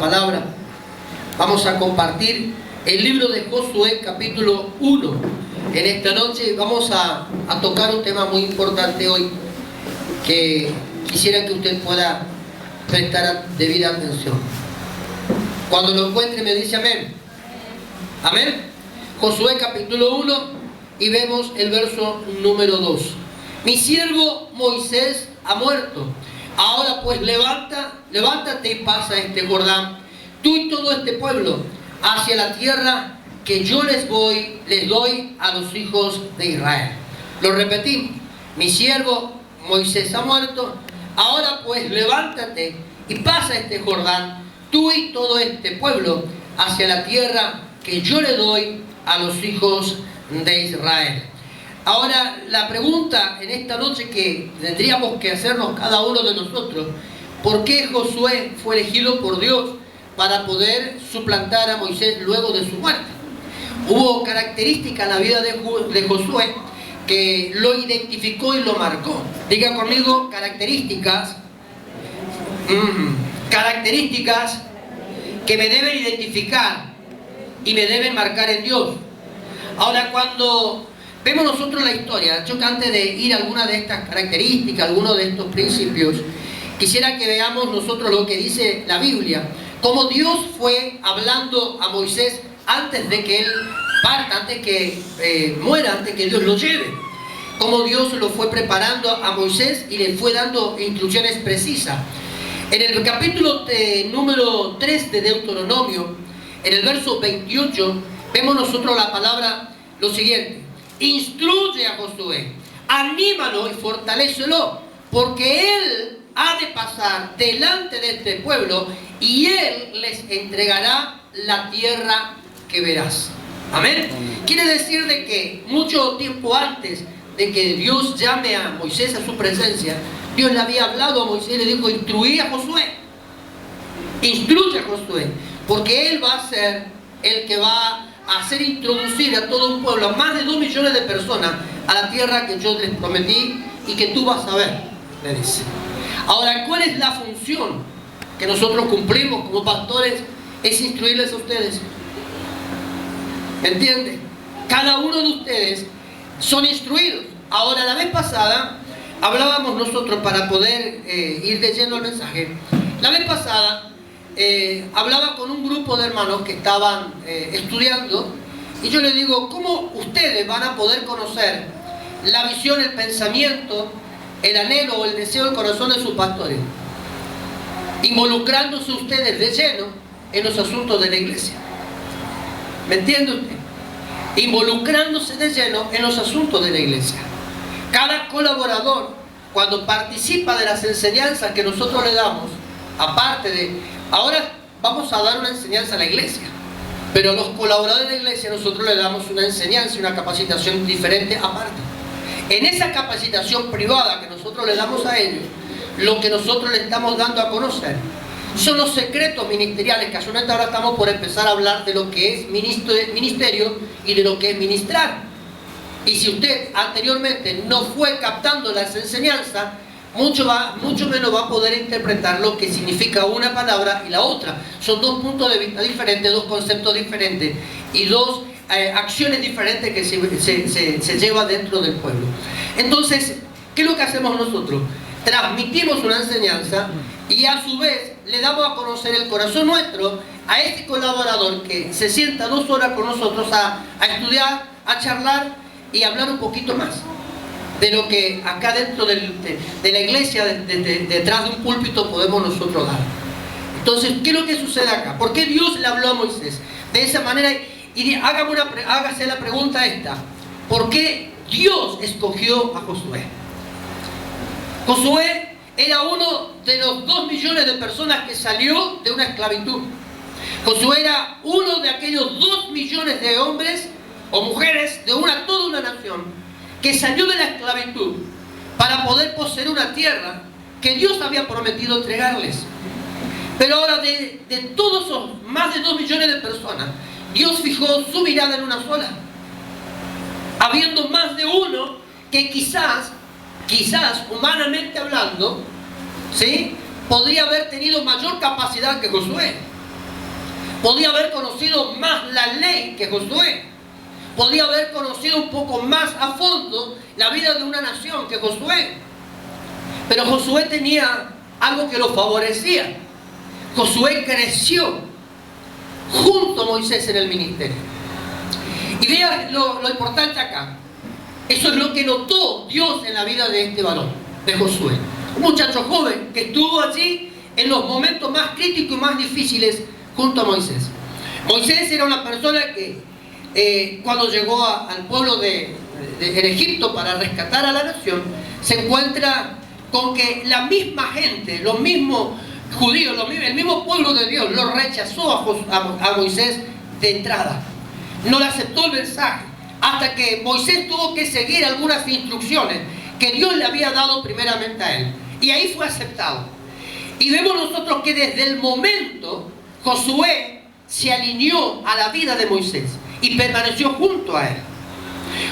Palabra. Vamos a compartir el libro de Josué capítulo 1. En esta noche vamos a tocar un tema muy importante hoy que quisiera que usted pueda prestar debida atención. Cuando lo encuentre me dice amén. Amén. Josué capítulo 1 y vemos el verso número 2. Mi siervo Moisés ha muerto. Ahora pues levántate y pasa este Jordán, tú y todo este pueblo, hacia la tierra que yo les doy a los hijos de Israel. Lo repetimos, mi siervo Moisés ha muerto, ahora pues levántate y pasa este Jordán, tú y todo este pueblo, hacia la tierra que yo le doy a los hijos de Israel. Ahora, la pregunta en esta noche que tendríamos que hacernos cada uno de nosotros: ¿por qué Josué fue elegido por Dios para poder suplantar a Moisés luego de su muerte? Hubo características en la vida de Josué que lo identificó y lo marcó. Diga conmigo, características. Características que me deben identificar y me deben marcar en Dios. Ahora, cuando vemos nosotros la historia, yo que antes de ir a alguna de estas características, algunos de estos principios, quisiera que veamos nosotros lo que dice la Biblia, cómo Dios fue hablando a Moisés antes de que él parta, antes que muera, antes que Dios lo lleve, cómo Dios lo fue preparando a Moisés y le fue dando instrucciones precisas. En el capítulo número 3 de Deuteronomio, en el verso 28, vemos nosotros la palabra lo siguiente: instruye a Josué, anímalo y fortalécelo, porque él ha de pasar delante de este pueblo y él les entregará la tierra que verás. Amén. Quiere decir de que mucho tiempo antes de que Dios llame a Moisés a su presencia, Dios le había hablado a Moisés y le dijo: instruye a Josué, instruye a Josué, porque él va a ser el que va a hacer introducir a todo un pueblo, a más de 2 millones de personas, a la tierra que yo les prometí y que tú vas a ver, le dice. Ahora, ¿cuál es la función que nosotros cumplimos como pastores? Es instruirles a ustedes. ¿Me entiende? Cada uno de ustedes son instruidos. Ahora, la vez pasada hablábamos nosotros, para poder ir de lleno al mensaje, la vez pasada hablaba con un grupo de hermanos que estaban estudiando, y yo les digo: ¿cómo ustedes van a poder conocer la visión, el pensamiento, el anhelo o el deseo del corazón de sus pastores? Involucrándose ustedes de lleno en los asuntos de la iglesia. ¿Me entiende usted? Involucrándose de lleno en los asuntos de la iglesia. Cada colaborador, cuando participa de las enseñanzas que nosotros le damos, aparte de... Ahora vamos a dar una enseñanza a la iglesia, pero a los colaboradores de la iglesia nosotros le damos una enseñanza y una capacitación diferente aparte. En esa capacitación privada que nosotros le damos a ellos, lo que nosotros le estamos dando a conocer son los secretos ministeriales. Casualmente ahora estamos por empezar a hablar de lo que es ministerio y de lo que es ministrar. Y si usted anteriormente no fue captando las enseñanzas, mucho menos va a poder interpretar lo que significa una palabra y la otra. Son 2 puntos de vista diferentes, 2 conceptos diferentes y 2 acciones diferentes que se lleva dentro del pueblo. Entonces, ¿qué es lo que hacemos nosotros? Transmitimos una enseñanza y a su vez le damos a conocer el corazón nuestro a este colaborador que se sienta 2 horas con nosotros a estudiar, a charlar y hablar un poquito más de lo que acá dentro de la iglesia, detrás de un púlpito, podemos nosotros dar. Entonces, ¿qué es lo que sucede acá? ¿Por qué Dios le habló a Moisés de esa manera? Y hágase la pregunta esta: ¿por qué Dios escogió a Josué? Josué era uno de los 2 millones de personas que salió de una esclavitud. Josué era uno de aquellos 2 millones de hombres o mujeres de toda una nación que salió de la esclavitud para poder poseer una tierra que Dios había prometido entregarles. Pero ahora de todos esos más de 2 millones de personas, Dios fijó su mirada en una sola, habiendo más de uno que quizás humanamente hablando, ¿sí?, podría haber tenido mayor capacidad que Josué. Podía haber conocido más la ley que Josué. Podía haber conocido un poco más a fondo la vida de una nación que Josué. Pero Josué tenía algo que lo favorecía. Josué creció junto a Moisés en el ministerio. Y vea lo importante acá. Eso es lo que notó Dios en la vida de este varón, de Josué. Un muchacho joven que estuvo allí en los momentos más críticos y más difíciles junto a Moisés. Moisés era una persona que cuando llegó al pueblo en Egipto para rescatar a la nación, se encuentra con que la misma gente, los mismos judíos, el mismo pueblo de Dios lo rechazó a Moisés de entrada. No le aceptó el mensaje hasta que Moisés tuvo que seguir algunas instrucciones que Dios le había dado primeramente a él. Y ahí fue aceptado. Y vemos nosotros que desde el momento Josué se alineó a la vida de Moisés y permaneció junto a él.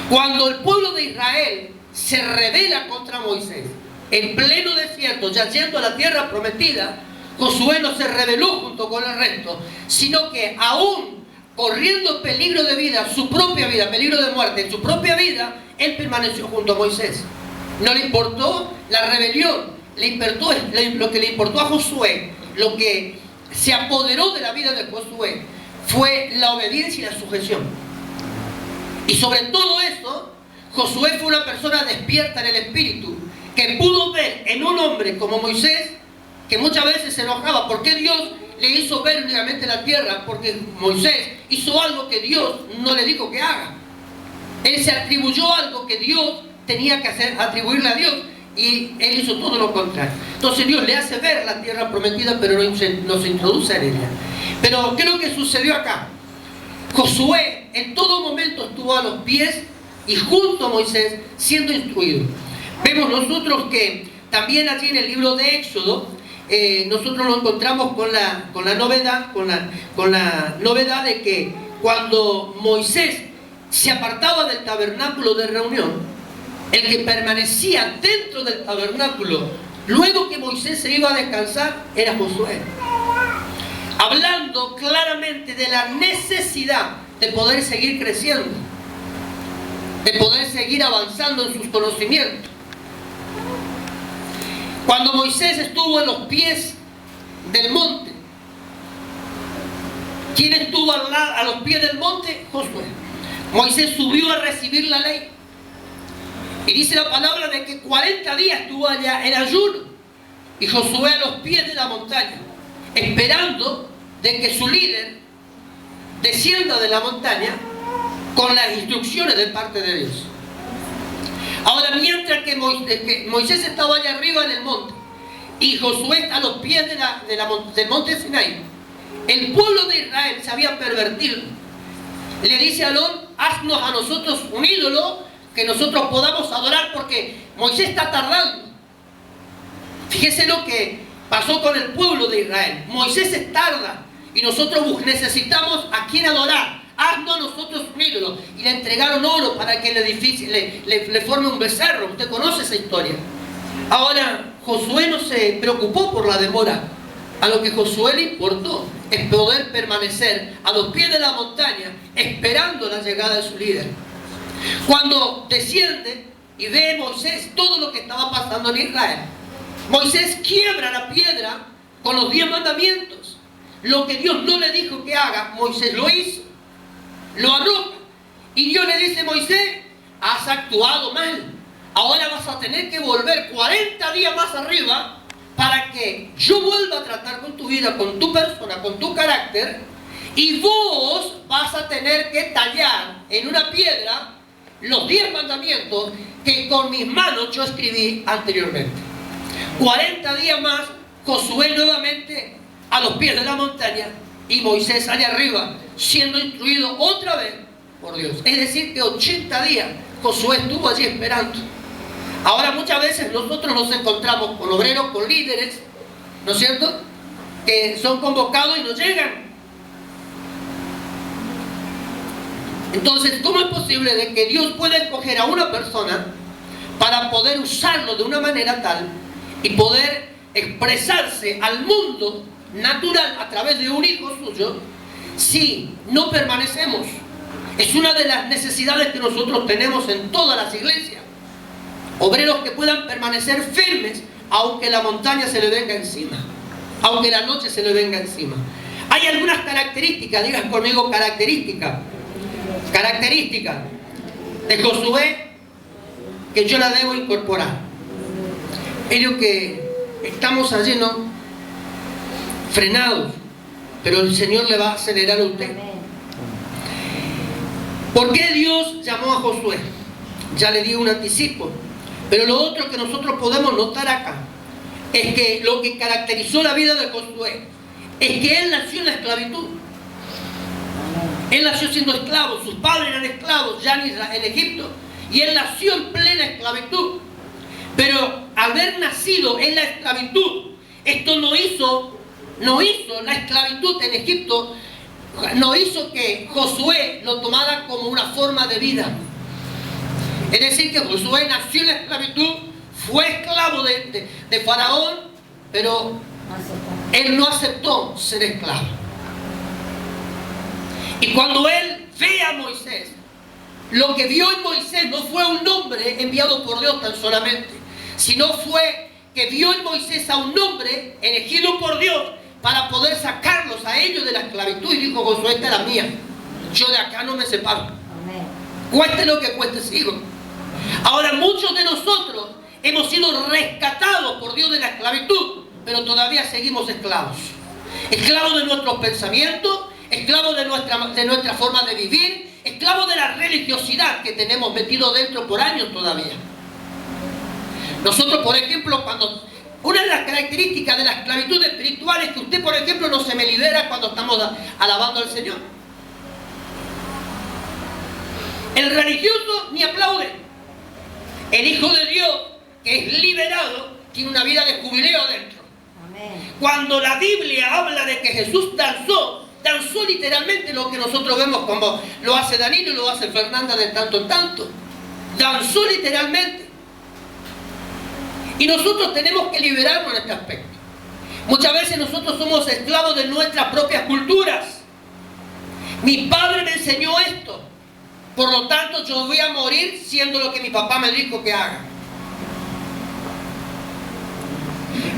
Cuando el pueblo de Israel se rebela contra Moisés, en pleno desierto, ya yendo a la tierra prometida, Josué no se rebeló junto con el resto, sino que aún corriendo peligro de vida, su propia vida, peligro de muerte en su propia vida, él permaneció junto a Moisés. No le importó la rebelión, lo que le importó a Josué, lo que se apoderó de la vida de Josué, fue la obediencia y la sujeción. Y sobre todo eso, Josué fue una persona despierta en el espíritu, que pudo ver en un hombre como Moisés, que muchas veces se enojaba. ¿Por qué Dios le hizo ver únicamente la tierra? Porque Moisés hizo algo que Dios no le dijo que haga. Él se atribuyó algo que Dios tenía que hacer, atribuirle a Dios, y él hizo todo lo contrario. Entonces Dios le hace ver la tierra prometida, pero no se introduce en ella. Pero ¿qué es lo que sucedió acá? Josué en todo momento estuvo a los pies y junto a Moisés siendo instruido. Vemos nosotros que también allí en el libro de Éxodo, nosotros nos encontramos con la novedad de que cuando Moisés se apartaba del tabernáculo de reunión, el que permanecía dentro del tabernáculo luego que Moisés se iba a descansar era Josué, hablando claramente de la necesidad de poder seguir creciendo, de poder seguir avanzando en sus conocimientos. Cuando Moisés estuvo en los pies del monte, ¿quién estuvo a los pies del monte? Josué. Moisés subió a recibir la ley. Y dice la palabra de que 40 días estuvo allá en ayuno. Y Josué a los pies de la montaña, esperando de que su líder descienda de la montaña con las instrucciones de parte de Dios. Ahora, mientras que Moisés estaba allá arriba en el monte y Josué a los pies del monte Sinaí, el pueblo de Israel se había pervertido. Le dice a Aarón: haznos a nosotros un ídolo que nosotros podamos adorar, porque Moisés está tardando. Fíjese lo que pasó con el pueblo de Israel. Moisés tarda y nosotros necesitamos a quien adorar. Haznos a nosotros un ídolo. Y le entregaron oro para que le forme un becerro. Usted conoce esa historia. Ahora, Josué no se preocupó por la demora. A lo que Josué le importó es poder permanecer a los pies de la montaña esperando la llegada de su líder. Cuando desciende y ve Moisés todo lo que estaba pasando en Israel, Moisés quiebra la piedra con los 10 mandamientos. Lo que Dios no le dijo que haga, Moisés lo hizo, lo arroja. Y Dios le dice: Moisés, has actuado mal. Ahora vas a tener que volver 40 días más arriba para que yo vuelva a tratar con tu vida, con tu persona, con tu carácter. Y vos vas a tener que tallar en una piedra los 10 mandamientos que con mis manos yo escribí anteriormente. 40 días más, Josué nuevamente a los pies de la montaña y Moisés allá arriba siendo instruido otra vez por Dios. Es decir, que 80 días Josué estuvo allí esperando. Ahora muchas veces nosotros nos encontramos con obreros, con líderes, ¿no es cierto?, que son convocados y no llegan. Entonces, ¿cómo es posible de que Dios pueda escoger a una persona para poder usarlo de una manera tal y poder expresarse al mundo natural a través de un hijo suyo, si no permanecemos. Es una de las necesidades que nosotros tenemos en todas las iglesias. Obreros que puedan permanecer firmes aunque la montaña se le venga encima, aunque la noche se le venga encima. Hay algunas características, digan conmigo características de Josué que yo la debo incorporar. Ellos que estamos allí, ¿no? Frenados, pero el Señor le va a acelerar a usted. ¿Por qué Dios llamó a Josué? Ya le di un anticipo. Pero lo otro que nosotros podemos notar acá es que lo que caracterizó la vida de Josué es que él nació en la esclavitud. Él nació siendo esclavo, sus padres eran esclavos ya en Egipto, y él nació en plena esclavitud. Pero haber nacido en la esclavitud, esto no hizo la esclavitud en Egipto, no hizo que Josué lo tomara como una forma de vida. Es decir, que Josué nació en la esclavitud, fue esclavo de Faraón, pero él no aceptó ser esclavo. Y cuando él ve a Moisés, lo que vio en Moisés no fue un hombre enviado por Dios tan solamente, sino fue que vio en Moisés a un hombre elegido por Dios para poder sacarlos a ellos de la esclavitud. Y dijo: Josué, esta es la mía, yo de acá no me separo. Amén. Cueste lo que cueste, sigo. Ahora, muchos de nosotros hemos sido rescatados por Dios de la esclavitud, pero todavía seguimos esclavos. Esclavos de nuestros pensamientos, esclavos de nuestra forma de vivir, esclavos de la religiosidad que tenemos metido dentro por años todavía. Nosotros, por ejemplo, una de las características de la esclavitud espiritual es que usted, por ejemplo, no se me libera cuando estamos alabando al Señor. El religioso ni aplaude. El Hijo de Dios, que es liberado, tiene una vida de jubileo adentro. Amén. Cuando la Biblia habla de que Jesús danzó literalmente lo que nosotros vemos como lo hace Danilo y lo hace Fernanda de tanto en tanto. Danzó literalmente. Y nosotros tenemos que liberarnos en este aspecto. Muchas veces nosotros somos esclavos de nuestras propias culturas. Mi padre me enseñó esto, por lo tanto yo voy a morir siendo lo que mi papá me dijo que haga.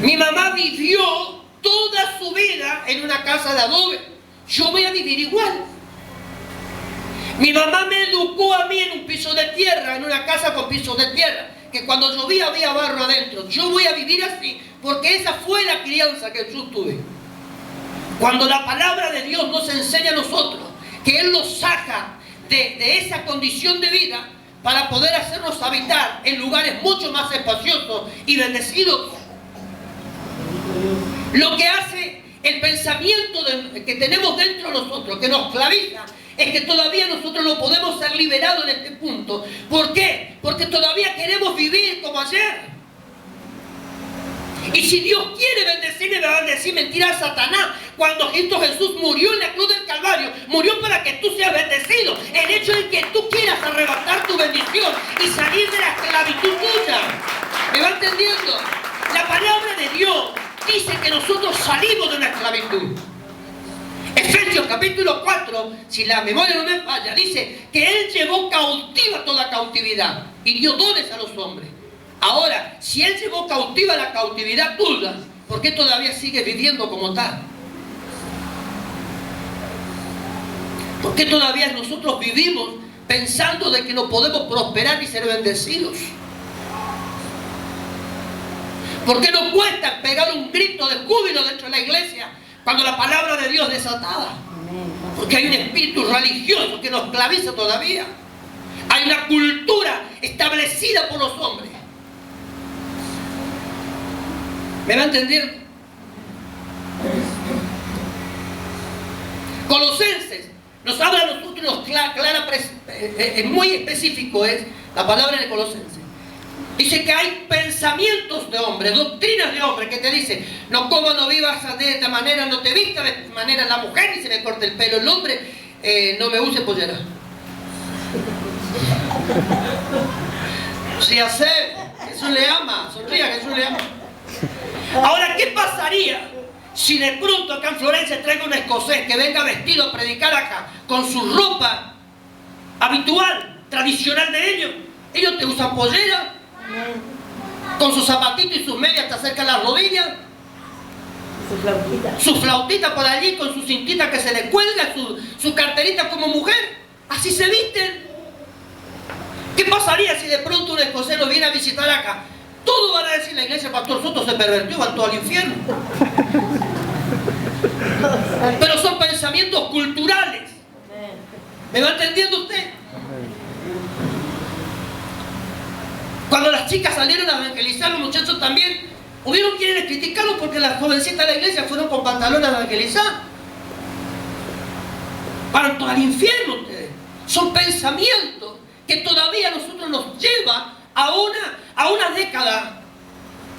Mi mamá vivió toda su vida en una casa de adobe, yo voy a vivir igual. Mi mamá me educó a mí en un piso de tierra, en una casa con pisos de tierra, que cuando llovía había barro adentro. Yo voy a vivir así, porque esa fue la crianza que yo tuve. Cuando la palabra de Dios nos enseña a nosotros que Él nos saca de esa condición de vida para poder hacernos habitar en lugares mucho más espaciosos y bendecidos. Lo que hace el pensamiento que tenemos dentro de nosotros, que nos esclaviza, es que todavía nosotros no podemos ser liberados en este punto. ¿Por qué? Porque todavía queremos vivir como ayer. Y si Dios quiere bendecirme, me va a bendecir. Mentira, Satanás. Cuando Cristo Jesús murió en la cruz del Calvario, murió para que tú seas bendecido. El hecho de que tú quieras arrebatar tu bendición y salir de la esclavitud tuya. ¿Me va entendiendo? La palabra de Dios dice que nosotros salimos de una esclavitud. Efesios capítulo 4, si la memoria no me falla, dice que Él llevó cautiva toda cautividad y dio dones a los hombres. Ahora, si Él llevó cautiva la cautividad tuya, ¿por qué todavía sigues viviendo como tal? ¿Por qué todavía nosotros vivimos pensando de que no podemos prosperar y ser bendecidos? ¿Por qué nos cuesta pegar un grito de júbilo dentro de la iglesia cuando la palabra de Dios es desatada? Porque hay un espíritu religioso que nos esclaviza todavía. Hay una cultura establecida por los hombres. ¿Me va a entender? Colosenses nos habla a nosotros es muy específico, es la palabra de Colosenses. Dice que hay pensamientos de hombre, doctrinas de hombre que te dicen: no comas, no vivas de esta manera, no te vistas de esta manera. La mujer ni se me corta el pelo, el hombre no me use pollera. Si hace, Jesús le ama, sonría, Jesús le ama. Ahora, ¿qué pasaría Si de pronto acá en Florencia traigo un escocés que venga vestido a predicar acá con su ropa habitual, tradicional de ellos te usan pollera, con sus zapatitos y sus medias hasta cerca de las rodillas, su flautita por allí con su cintita que se le cuelga, su carterita como mujer, así se visten. ¿Qué pasaría si de pronto un escocés nos viene a visitar acá? Todos van a decir: la iglesia Pastor Soto se pervertió, van todo al infierno. Pero son pensamientos culturales. ¿Me va entendiendo usted? Cuando las chicas salieron a evangelizar, los muchachos también, hubieron quienes criticarlos porque las jovencitas de la iglesia fueron con pantalones a evangelizar. Van todo al infierno ustedes. Son pensamientos que todavía a nosotros nos lleva a una década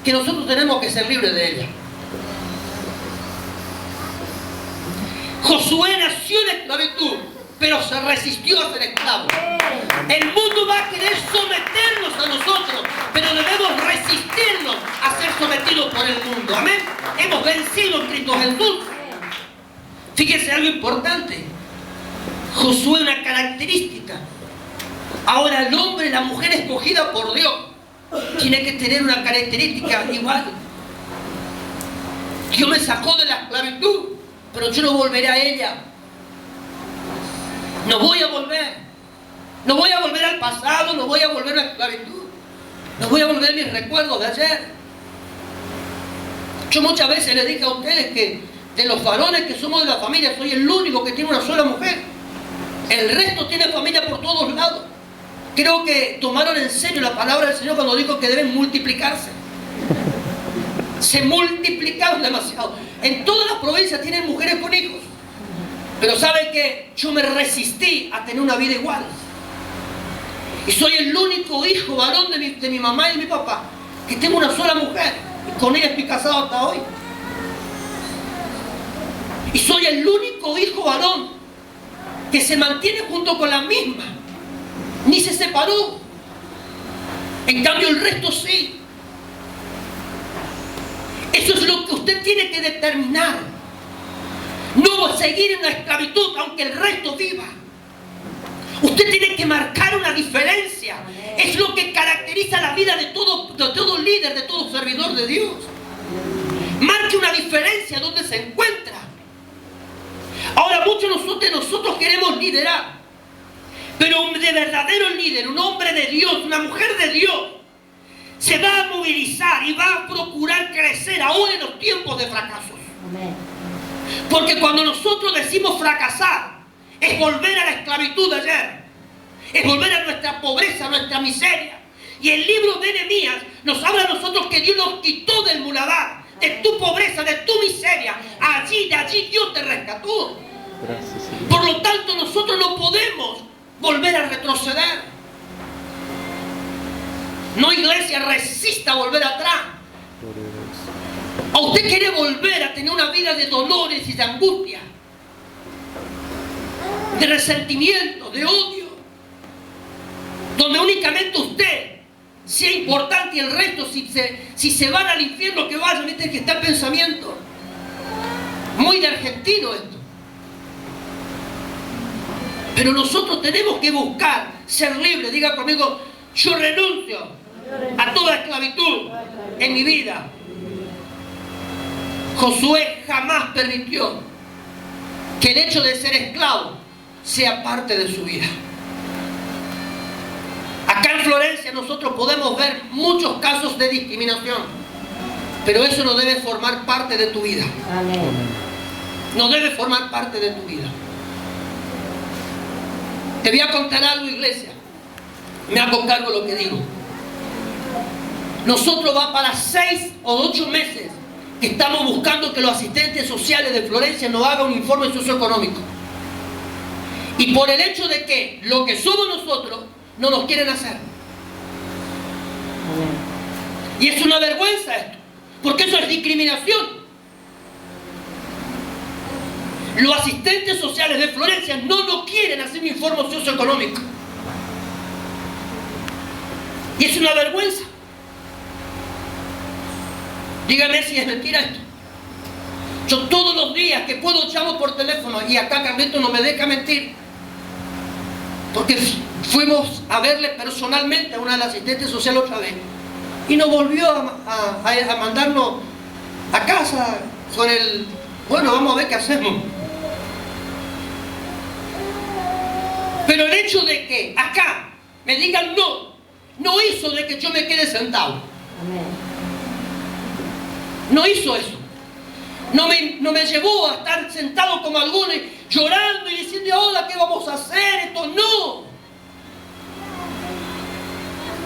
que nosotros tenemos que ser libres de ella. Josué nació en esclavitud, pero se resistió a ser esclavo. El mundo va a querer someternos a nosotros, pero debemos resistirnos a ser sometidos por el mundo. Amén. Hemos vencido en Cristo Jesús. Fíjense algo importante. Josué, una característica. Ahora el hombre y la mujer escogida por Dios tiene que tener una característica igual. Dios me sacó de la esclavitud, pero yo no volveré a ella. No voy a volver. No voy a volver al pasado, no voy a volver a la esclavitud. No voy a volver a mis recuerdos de ayer. Yo muchas veces les dije a ustedes que de los varones que somos de la familia, soy el único que tiene una sola mujer. El resto tiene familia por todos lados. Creo que tomaron en serio la palabra del Señor cuando dijo que deben multiplicarse. Se multiplicaron demasiado. En todas las provincias tienen mujeres con hijos. Pero ¿saben qué? Yo me resistí a tener una vida igual. Y soy el único hijo varón de mi mamá y de mi papá que tengo una sola mujer. Y con ella estoy casado hasta hoy. Y soy el único hijo varón que se mantiene junto con la misma. Ni se separó. En cambio el resto sí. Eso es lo que usted tiene que determinar. No seguir en la esclavitud aunque el resto viva. Usted tiene que marcar una diferencia. Es lo que caracteriza la vida de todo líder, de todo servidor de Dios. Marque una diferencia donde se encuentra. Ahora muchos de nosotros queremos liderar, pero un de verdadero líder, un hombre de Dios, una mujer de Dios, se va a movilizar y va a procurar crecer aún en los tiempos de fracasos. Porque cuando nosotros decimos fracasar, es volver a la esclavitud de ayer, es volver a nuestra pobreza, a nuestra miseria. Y el libro de Nehemías nos habla a nosotros que Dios nos quitó del muladar, de tu pobreza, de tu miseria. De allí Dios te rescató. Por lo tanto, nosotros no podemos volver a retroceder. No, iglesia, resista a volver atrás. ¿O usted quiere volver a tener una vida de dolores y de angustia, de resentimiento, de odio, donde únicamente usted sea importante y el resto, si se van al infierno, que vayan? ¿Viste que está el pensamiento? Muy de argentino esto. Pero nosotros tenemos que buscar ser libres. Diga conmigo: yo renuncio a toda esclavitud en mi vida. Josué jamás permitió que el hecho de ser esclavo sea parte de su vida. Acá en Florencia nosotros podemos ver muchos casos de discriminación, pero eso no debe formar parte de tu vida. No debe formar parte de tu vida. Te voy a contar algo, iglesia. Me hago cargo de lo que digo. Nosotros va para 6 o 8 meses que estamos buscando que los asistentes sociales de Florencia nos hagan un informe socioeconómico. Y por el hecho de que lo que somos nosotros no nos quieren hacer. Y es una vergüenza esto, porque eso es discriminación. Los asistentes sociales de Florencia no nos quieren hacer un informe socioeconómico. Y es una vergüenza. Dígame si es mentira esto. Yo todos los días que puedo llamo por teléfono, y acá Carlito no me deja mentir, porque fuimos a verle personalmente a una de las asistentes sociales otra vez, y nos volvió a mandarnos a casa con el, bueno, vamos a ver qué hacemos. Pero el hecho de que acá me digan no hizo de que yo me quede sentado. No hizo eso. No me llevó a estar sentado como algunos llorando y diciendo, ahora ¿qué vamos a hacer? Esto no.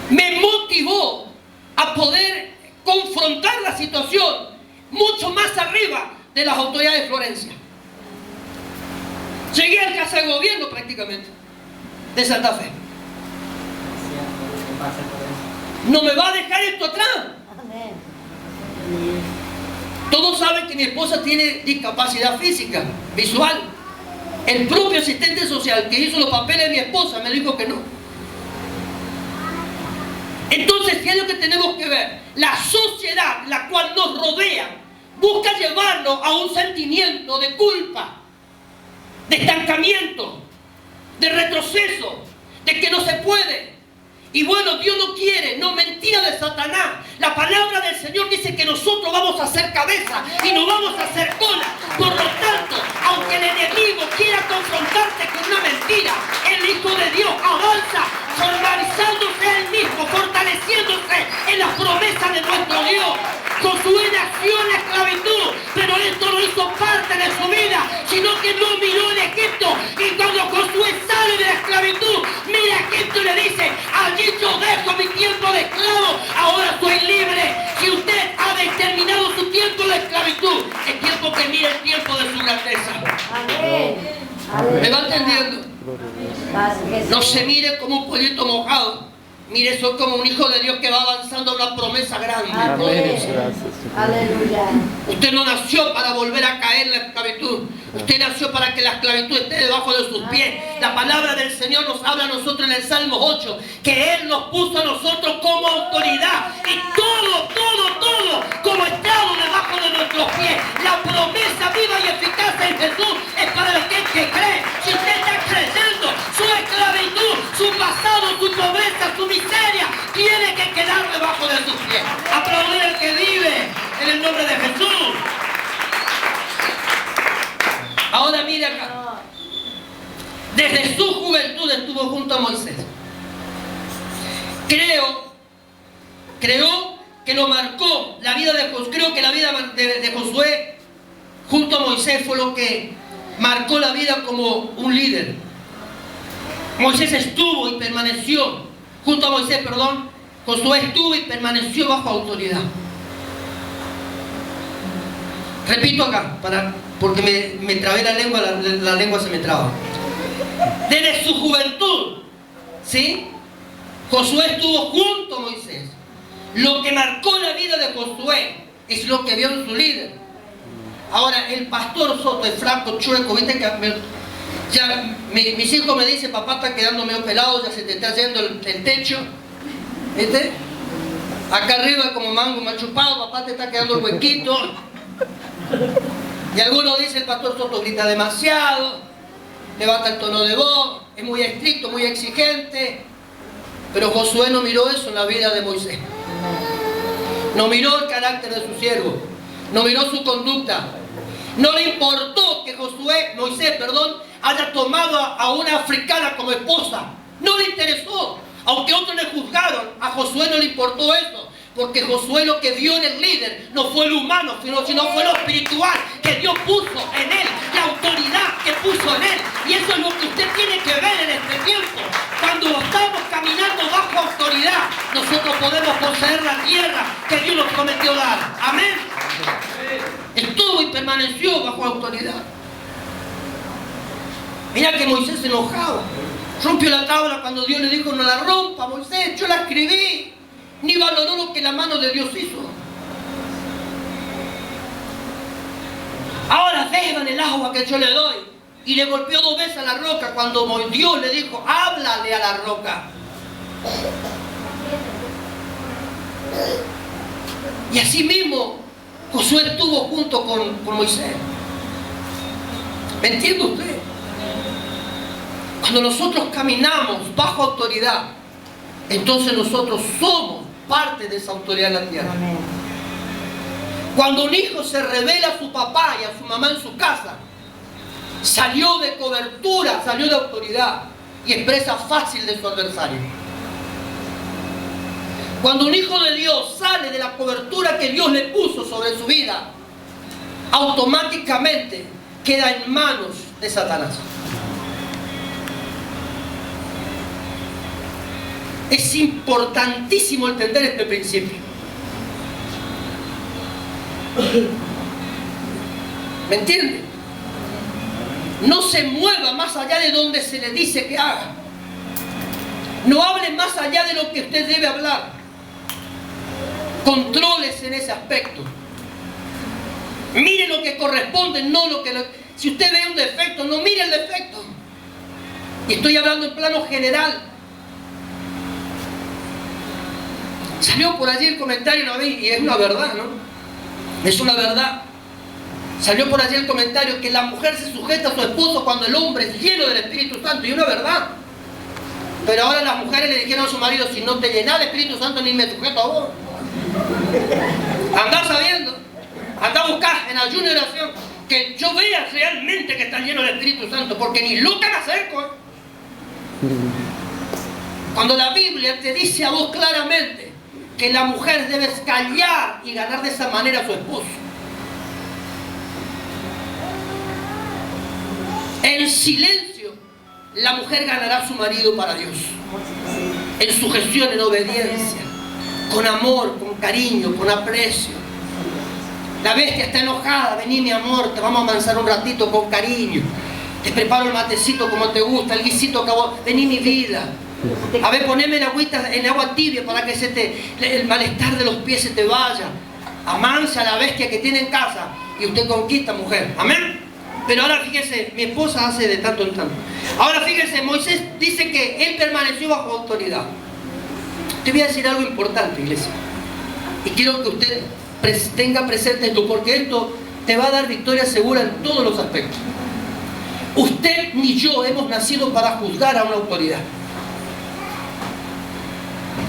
Me motivó a poder confrontar la situación mucho más arriba de las autoridades de Florencia. Llegué a casa de gobierno prácticamente de Santa Fe. No me va a dejar esto atrás. Todos saben que mi esposa tiene discapacidad física, visual. El propio asistente social que hizo los papeles de mi esposa me dijo que no. Entonces, ¿qué es lo que tenemos que ver? La sociedad, la cual nos rodea, busca llevarnos a un sentimiento de culpa, de estancamiento, de retroceso, de que no se puede. Y bueno, Dios no quiere, no, mentira de Satanás. La palabra del Señor dice que nosotros vamos a ser cabeza y no vamos a hacer cola. Por lo tanto, aunque el enemigo quiera confrontarte con una mentira, el Hijo de Dios avanza, formalizándose él mismo, fortaleciéndose en las promesas de nuestro Dios. Josué nació en la esclavitud, pero esto no hizo parte de su vida, sino que no miró en Egipto. Y cuando Josué sale de la esclavitud, mira a Egipto y le dice, allí yo dejo mi tiempo de esclavo, ahora soy libre. Si usted ha determinado su tiempo de esclavitud, es tiempo que mire el tiempo de su grandeza. Amén. ¿Me va entendiendo? No se mire como un pollito mojado. Mire, soy como un hijo de Dios que va avanzando a una promesa grande. Aleluya. Usted no nació para volver a caer en la esclavitud. Usted nació para que la esclavitud esté debajo de sus pies. La palabra del Señor nos habla a nosotros en el Salmo 8, que Él nos puso a nosotros como autoridad. Y todo como estado debajo de nuestros pies. La promesa viva y eficaz en Jesús es para aquel que cree. Si usted está creyendo, su esclavitud, su pasado, su pobreza, su miseria, tiene que quedar debajo de sus pies. Aplaudir al que vive en el nombre de Jesús. Ahora mire acá. Desde su juventud estuvo junto a Moisés. Creo que lo marcó la vida de Josué. Creo que la vida de Josué junto a Moisés fue lo que marcó la vida como un líder. Moisés estuvo y permaneció junto a Moisés, Josué estuvo y permaneció bajo autoridad. Repito acá, porque me trabé la lengua se me traba. Desde su juventud, ¿sí? Josué estuvo junto a Moisés. Lo que marcó la vida de Josué es lo que vio en su líder. Ahora, el pastor Soto, el flaco chueco, viste que mis hijos me dicen, papá está quedando medio pelado, ya se te está yendo el techo, ¿viste? Acá arriba como mango machupado, papá te está quedando el huequito. Y algunos dicen, el pastor Soto grita demasiado, levanta el tono de voz, es muy estricto, muy exigente. Pero Josué no miró eso en la vida de Moisés. No miró el carácter de su siervo, no miró su conducta. No le importó que Moisés haya tomado a una africana como esposa. No le interesó. Aunque otros le juzgaron, a Josué no le importó eso. Porque Josué lo que vio en el líder no fue lo humano, sino fue lo espiritual que Dios puso en él, la autoridad que puso en él. Y eso es lo que usted tiene que ver en este tiempo. Cuando estamos caminando bajo autoridad, nosotros podemos poseer la tierra que Dios nos prometió dar. Amén. Estuvo y permaneció bajo autoridad. Mira que Moisés se enojaba. Rompió la tabla cuando Dios le dijo, no la rompa, Moisés, yo la escribí. Ni valoró lo que la mano de Dios hizo. Ahora beban el agua que yo le doy. Y le golpeó 2 veces a la roca cuando Dios le dijo, háblale a la roca. Y así mismo Josué estuvo junto con Moisés. ¿Me entiende usted? Cuando nosotros caminamos bajo autoridad, entonces nosotros somos parte de esa autoridad en la tierra. Amén. Cuando un hijo se revela a su papá y a su mamá en su casa, salió de cobertura, salió de autoridad y es presa fácil de su adversario. Cuando un hijo de Dios sale de la cobertura que Dios le puso sobre su vida, automáticamente queda en manos de Satanás. Es importantísimo entender este principio. ¿Me entiende? No se mueva más allá de donde se le dice que haga. No hable más allá de lo que usted debe hablar. Contrólese en ese aspecto. Mire lo que corresponde, no lo que... Si usted ve un defecto, no mire el defecto. Y estoy hablando en plano general. Salió por allí el comentario una vez, y es una verdad, ¿no? Es una verdad. Salió por allí el comentario que la mujer se sujeta a su esposo cuando el hombre es lleno del Espíritu Santo, y una verdad. Pero ahora las mujeres le dijeron a su marido: si no te llenas del Espíritu Santo, ni me sujeto a vos. Andá sabiendo, andá a buscar en ayuno y oración que yo vea realmente que está lleno del Espíritu Santo, porque ni lo tan acerco. Cuando la Biblia te dice a vos claramente que la mujer debe callar y ganar de esa manera a su esposo. En silencio, la mujer ganará a su marido para Dios. En sujeción, en obediencia, con amor, con cariño, con aprecio. La bestia está enojada: vení mi amor, te vamos a amansar un ratito con cariño. Te preparo el matecito como te gusta, el guisito que vos... Vení mi vida. A ver, poneme la agüita en agua tibia para que el malestar de los pies se te vaya. Amansa a la bestia que tiene en casa y usted conquista, mujer. Amén. Pero ahora fíjese, mi esposa hace de tanto en tanto. Ahora fíjese, Moisés dice que él permaneció bajo autoridad. Te voy a decir algo importante, iglesia. Y quiero que usted tenga presente esto, porque esto te va a dar victoria segura en todos los aspectos. Usted ni yo hemos nacido para juzgar a una autoridad.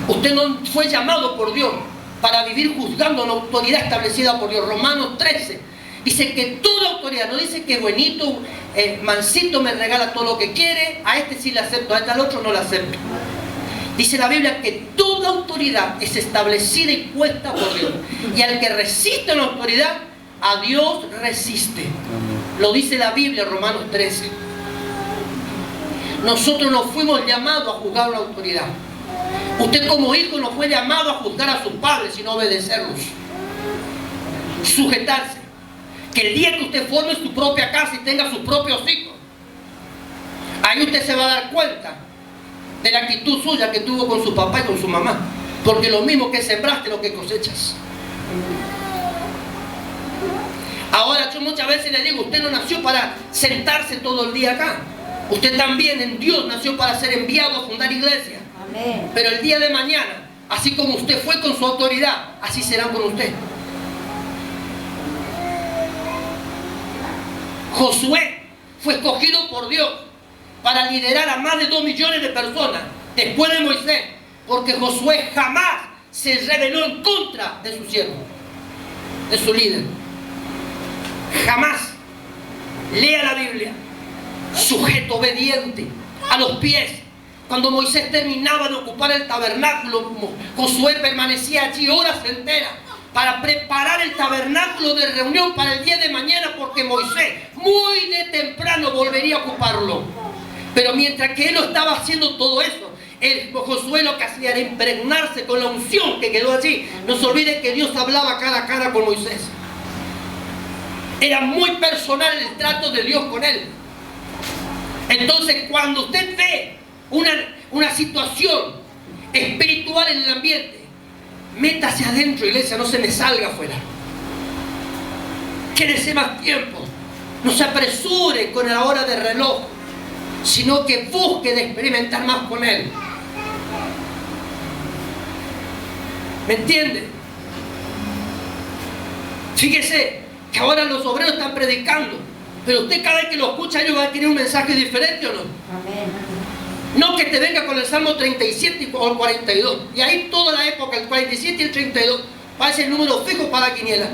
Usted no fue llamado por Dios para vivir juzgando a una autoridad establecida por Dios. Romanos 13 dice que toda autoridad, no dice que buenito, mansito me regala todo lo que quiere, a este sí le acepto, a este al otro no le acepto. Dice la Biblia que toda autoridad es establecida y puesta por Dios. Y al que resiste la autoridad, a Dios resiste. Lo dice la Biblia, Romanos 13. Nosotros no fuimos llamados a juzgar a la autoridad. Usted como hijo no fue llamado a juzgar a sus padres, sino a obedecerlos. Sujetarse. Que el día que usted forme su propia casa y tenga sus propios hijos, ahí usted se va a dar cuenta de la actitud suya que tuvo con su papá y con su mamá. Porque lo mismo que sembraste, lo que cosechas. Ahora yo muchas veces le digo: usted no nació para sentarse todo el día acá. Usted también en Dios nació para ser enviado a fundar iglesia. Amén. Pero el día de mañana, así como usted fue con su autoridad, así serán con usted. Josué fue escogido por Dios para liderar a más de 2 millones de personas después de Moisés, porque Josué jamás se rebeló en contra de su siervo, de su líder. Jamás. Lea la Biblia. Sujeto, obediente, a los pies. Cuando Moisés terminaba de ocupar el tabernáculo, Josué permanecía allí horas enteras para preparar el tabernáculo de reunión para el día de mañana, porque Moisés muy de temprano volvería a ocuparlo. Pero mientras que él lo estaba haciendo todo eso, Josué lo que hacía era impregnarse con la unción que quedó allí. No se olvide que Dios hablaba cara a cara con Moisés. Era muy personal el trato de Dios con él. Entonces, cuando usted ve una situación espiritual en el ambiente, métase adentro, iglesia, no se me salga afuera. Quédese más tiempo. No se apresure con la hora de reloj, sino que busque de experimentar más con Él. ¿Me entiende? Fíjese que ahora los obreros están predicando, pero usted cada vez que lo escucha ellos van a querer un mensaje diferente, ¿o no? Amén. No que te venga con el Salmo 37 o el 42. Y ahí toda la época, el 47 y el 32, va a ser el número fijo para la quiniela.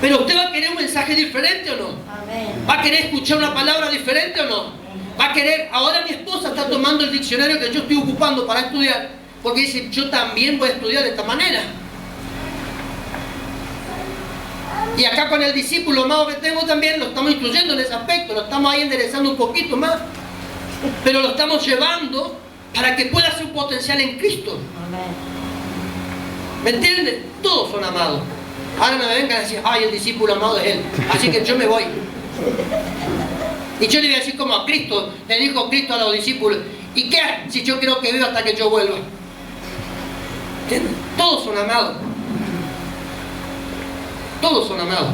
Pero usted va a querer un mensaje diferente, ¿o no? Amén. ¿Va a querer escuchar una palabra diferente o no? Va a querer... Ahora mi esposa está tomando el diccionario que yo estoy ocupando para estudiar, porque dice, yo también voy a estudiar de esta manera. Y acá con el discípulo amado que tengo también, lo estamos instruyendo en ese aspecto, lo estamos ahí enderezando un poquito más, pero lo estamos llevando para que pueda ser un potencial en Cristo. Amén. ¿Me entienden? Todos son amados. Ahora me vengan a decir, ay, el discípulo amado es él, así que yo me voy. Y yo le voy a decir como a Cristo, le dijo Cristo a los discípulos, ¿y qué si yo quiero que viva hasta que yo vuelva? ¿Entienden? Todos son amados. Todos son amados.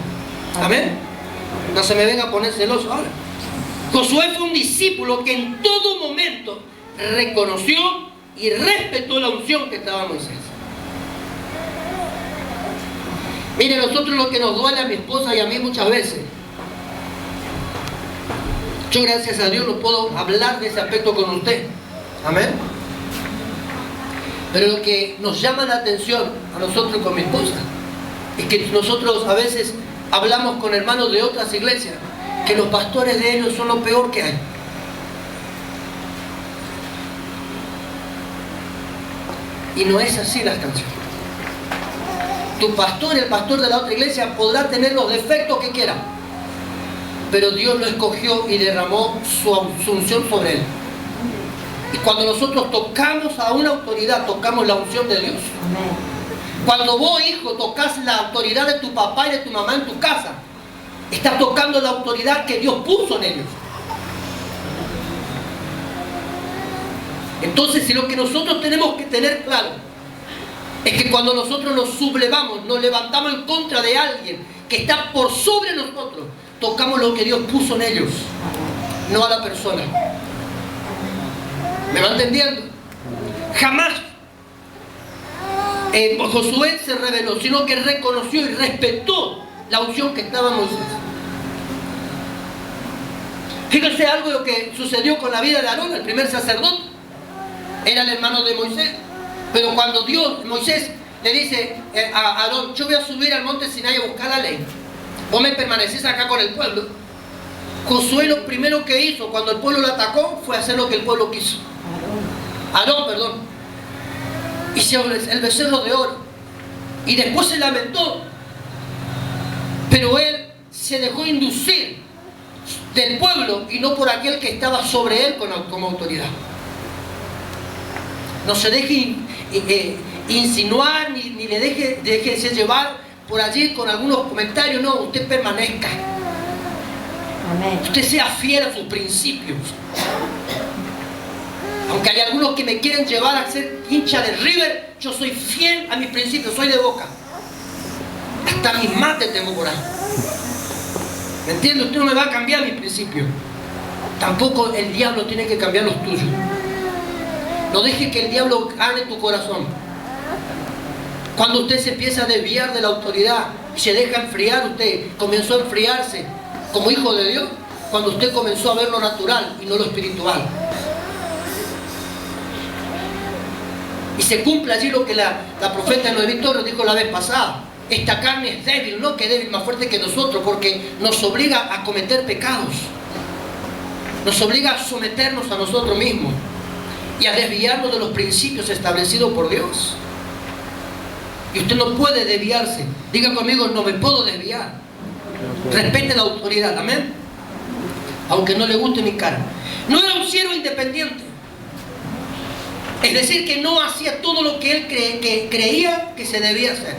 Amén. No se me venga a poner celoso ahora. Josué fue un discípulo que en todo momento reconoció y respetó la unción que estaba Moisés. Mire, nosotros lo que nos duele a mi esposa y a mí muchas veces, yo gracias a Dios no puedo hablar de ese aspecto con usted. Amén. Pero lo que nos llama la atención a nosotros con mi esposa es que nosotros a veces hablamos con hermanos de otras iglesias que los pastores de ellos son lo peor que hay. Y no es así las canciones. Tu pastor, el pastor de la otra iglesia, podrá tener los defectos que quiera, pero Dios lo escogió y derramó su unción sobre él. Y cuando nosotros tocamos a una autoridad, tocamos la unción de Dios. Amén. Cuando vos, hijo, tocas la autoridad de tu papá y de tu mamá en tu casa, estás tocando la autoridad que Dios puso en ellos. Entonces, si lo que nosotros tenemos que tener claro es que cuando nosotros nos sublevamos, nos levantamos en contra de alguien que está por sobre nosotros, tocamos lo que Dios puso en ellos, no a la persona. ¿Me va entendiendo? Jamás Josué se rebeló, sino que reconoció y respetó la unción que estaba en Moisés. Fíjense algo de lo que sucedió con la vida de Aarón, el primer sacerdote. Era el hermano de Moisés. Pero cuando Moisés le dice a Aarón, yo voy a subir al monte Sinai a buscar la ley, vos me permanecés acá con el pueblo. Josué lo primero que hizo cuando el pueblo lo atacó fue hacer lo que el pueblo quiso. Aarón, perdón. Hizo el becerro de oro. Y después se lamentó. Pero él se dejó inducir del pueblo y no por aquel que estaba sobre él como autoridad. No se deje insinuar ni le déjese llevar por allí con algunos comentarios. No, usted permanezca. Amén. Usted sea fiel a sus principios. Aunque hay algunos que me quieren llevar a ser hincha de River, yo soy fiel a mis principios, soy de Boca. Hasta mis mates tengo por ahí. ¿Me entiende? Usted no me va a cambiar mis principios. Tampoco el diablo tiene que cambiar los tuyos. No deje que el diablo gane tu corazón. Cuando usted se empieza a desviar de la autoridad y se deja enfriar, usted comenzó a enfriarse como hijo de Dios cuando usted comenzó a ver lo natural y no lo espiritual. Y se cumple allí lo que la profeta Noemí Torres dijo la vez pasada. Esta carne es débil, no que débil, más fuerte que nosotros, porque nos obliga a cometer pecados. Nos obliga a someternos a nosotros mismos y a desviarnos de los principios establecidos por Dios. Y usted no puede desviarse. Diga conmigo, no me puedo desviar. Respete la autoridad, amén. Aunque no le guste mi cara. No era un siervo independiente. Es decir, que no hacía todo lo que él creía que se debía hacer.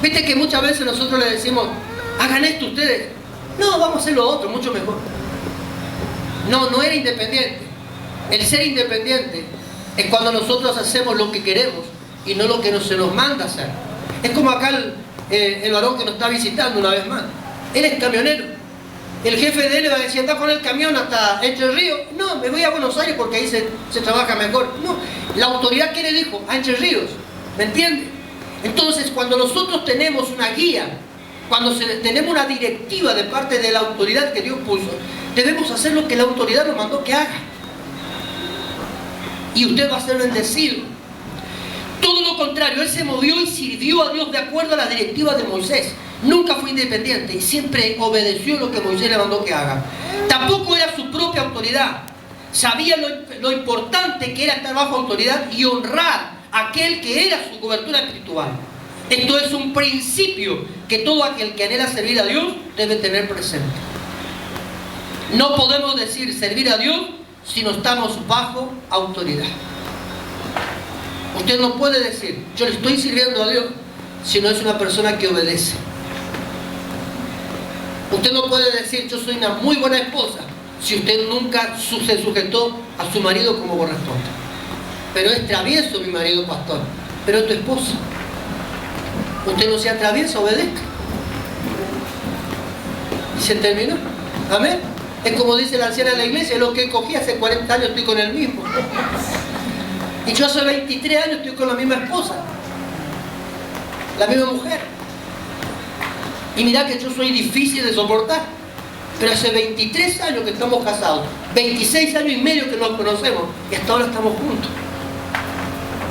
Viste que muchas veces nosotros le decimos, hagan esto ustedes. No, vamos a hacer lo otro, mucho mejor. No era independiente. El ser independiente es cuando nosotros hacemos lo que queremos y no lo que se nos manda hacer. Es como acá el varón que nos está visitando una vez más. Él es camionero. El jefe de él le va a decir, anda con el camión hasta Entre Ríos. No, me voy a Buenos Aires porque ahí se trabaja mejor. No, la autoridad, ¿qué le dijo? A Entre Ríos. ¿Me entiende? Entonces, cuando nosotros tenemos una guía, cuando tenemos una directiva de parte de la autoridad que Dios puso, debemos hacer lo que la autoridad nos mandó que haga. Y usted va a ser bendecido. Todo lo contrario, él se movió y sirvió a Dios de acuerdo a la directiva de Moisés. Nunca fue independiente y siempre obedeció lo que Moisés le mandó que haga. Tampoco era su propia autoridad. Sabía lo importante que era estar bajo autoridad y honrar a aquel que era su cobertura espiritual. Esto es un principio que todo aquel que anhela servir a Dios debe tener presente. No podemos decir servir a Dios si no estamos bajo autoridad. Usted no puede decir yo le estoy sirviendo a Dios si no es una persona que obedece. Usted no puede decir yo soy una muy buena esposa si usted nunca se sujetó a su marido como corresponde. Pero es travieso mi marido, pastor, pero es tu esposa. Usted no sea travieso, obedezca. Y se terminó. Amén. Es como dice la anciana de la iglesia, lo que cogí hace 40 años estoy con el mismo. Y yo hace 23 años estoy con la misma esposa, la misma mujer. Y mirá que yo soy difícil de soportar, pero hace 23 años que estamos casados, 26 años y medio que nos conocemos y hasta ahora estamos juntos.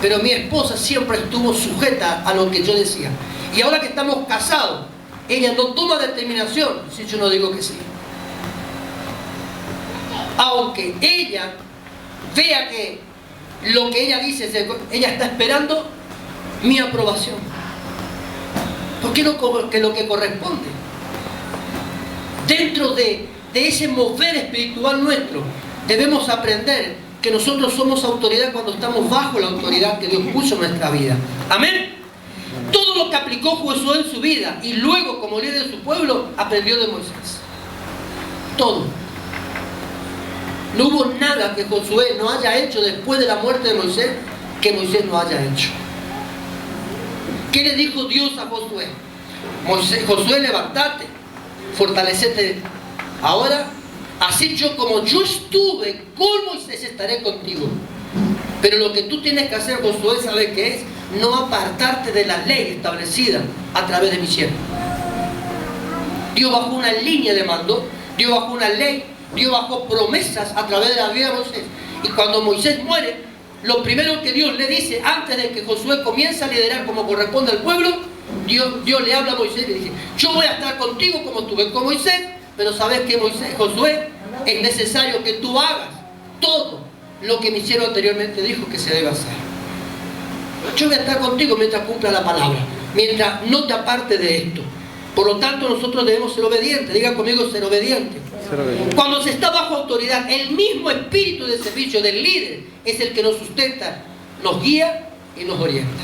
Pero mi esposa siempre estuvo sujeta a lo que yo decía. Y ahora que estamos casados, ella no toma determinación si yo no digo que sí. Aunque ella vea que lo que ella dice, ella está esperando mi aprobación. Porque que lo que corresponde. Dentro de ese mover espiritual nuestro, debemos aprender que nosotros somos autoridad cuando estamos bajo la autoridad que Dios puso en nuestra vida. Amén. Todo lo que aplicó Josué en su vida y luego como líder de su pueblo, aprendió de Moisés. Todo. No hubo nada que Josué no haya hecho después de la muerte de Moisés que Moisés no haya hecho. ¿Qué le dijo Dios a Josué? Josué, levántate, fortalecete. Ahora, así como yo estuve con Moisés, estaré contigo. Pero lo que tú tienes que hacer, Josué, ¿sabes qué es? No apartarte de la ley establecida a través de mi siervo. Dios bajó una línea de mando, Dios bajó una ley, Dios bajó promesas a través de la vida de Moisés. Y cuando Moisés muere, lo primero que Dios le dice, antes de que Josué comience a liderar como corresponde al pueblo, Dios le habla a Moisés y le dice, yo voy a estar contigo como estuve con Moisés, pero sabes que Josué, es necesario que tú hagas todo lo que mi siervo anteriormente dijo que se debe hacer. Yo voy a estar contigo mientras cumpla la palabra, mientras no te aparte de esto. Por lo tanto, nosotros debemos ser obedientes. Diga conmigo, ser obediente. Cuando se está bajo autoridad, el mismo espíritu de servicio del líder es el que nos sustenta, nos guía y nos orienta.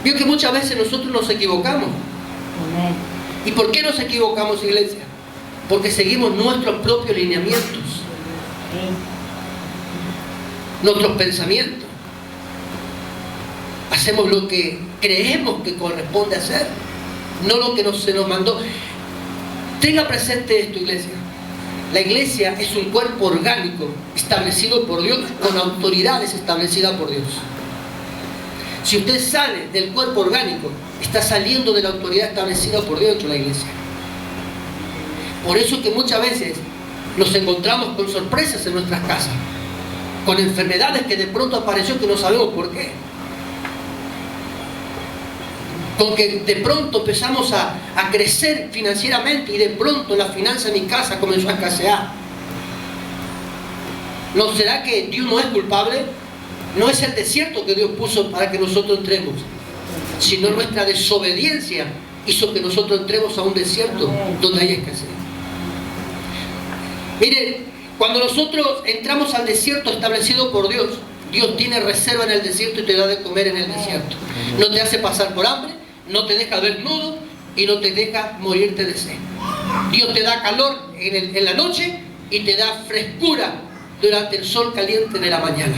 Vio que muchas veces nosotros nos equivocamos. Amén. ¿Y por qué nos equivocamos, iglesia? Porque seguimos nuestros propios lineamientos, nuestros pensamientos. Hacemos lo que creemos que corresponde hacer, no lo que se nos mandó. Tenga presente esto, iglesia. La iglesia es un cuerpo orgánico establecido por Dios, con autoridades establecidas por Dios. Si usted sale del cuerpo orgánico, está saliendo de la autoridad establecida por Dios dentro de la iglesia. Por eso que muchas veces nos encontramos con sorpresas en nuestras casas, con enfermedades que de pronto apareció que no sabemos por qué. Con que de pronto empezamos a crecer financieramente y de pronto la finanza de mi casa comenzó a escasear. ¿No será que Dios no es culpable? No es el desierto que Dios puso para que nosotros entremos, sino nuestra desobediencia hizo que nosotros entremos a un desierto donde hay escasez. Miren, cuando nosotros entramos al desierto establecido por Dios, Dios tiene reserva en el desierto y te da de comer en el desierto. No te hace pasar por hambre, no te deja desnudo y no te deja morirte de sed. Dios te da calor en la noche y te da frescura durante el sol caliente de la mañana.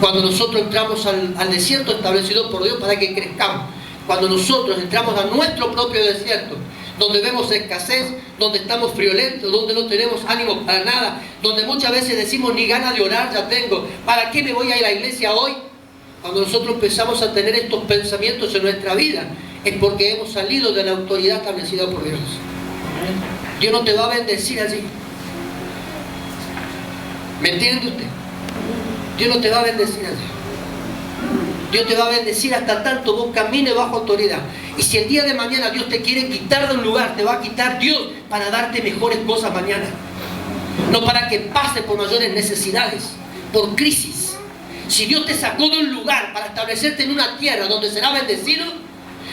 Cuando nosotros entramos al desierto establecido por Dios para que crezcamos, cuando nosotros entramos a nuestro propio desierto, donde vemos escasez, donde estamos friolentos, donde no tenemos ánimo para nada, donde muchas veces decimos ni ganas de orar ya tengo, ¿para qué me voy a ir a la iglesia hoy? cuando nosotros empezamos a tener estos pensamientos en nuestra vida, es porque hemos salido de la autoridad establecida por Dios. Dios no te va a bendecir así. ¿Me entiende usted? Dios no te va a bendecir así. Dios te va a bendecir hasta tanto vos camines bajo autoridad. Y si el día de mañana Dios te quiere quitar de un lugar, te va a quitar Dios para darte mejores cosas mañana. No para que pase por mayores necesidades, por crisis. Si Dios te sacó de un lugar para establecerte en una tierra donde será bendecido,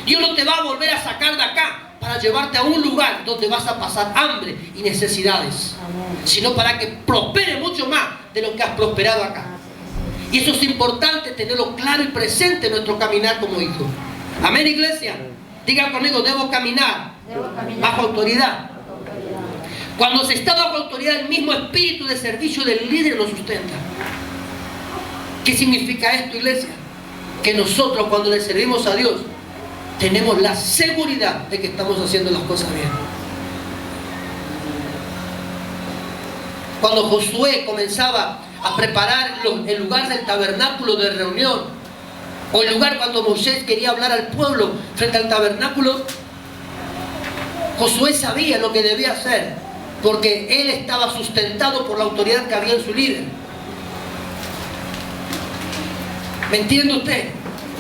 Dios no te va a volver a sacar de acá para llevarte a un lugar donde vas a pasar hambre y necesidades, sino para que prospere mucho más de lo que has prosperado acá. Y eso es importante tenerlo claro y presente en nuestro caminar como hijos. Amén, iglesia. Diga conmigo, debo caminar bajo autoridad. Cuando se está bajo autoridad, el mismo espíritu de servicio del líder lo sustenta. ¿Qué significa esto, iglesia? Que nosotros, cuando le servimos a Dios, tenemos la seguridad de que estamos haciendo las cosas bien. Cuando Josué comenzaba a preparar el lugar del tabernáculo de reunión, o el lugar cuando Moisés quería hablar al pueblo frente al tabernáculo, Josué sabía lo que debía hacer, porque él estaba sustentado por la autoridad que había en su líder. ¿Me entiende usted?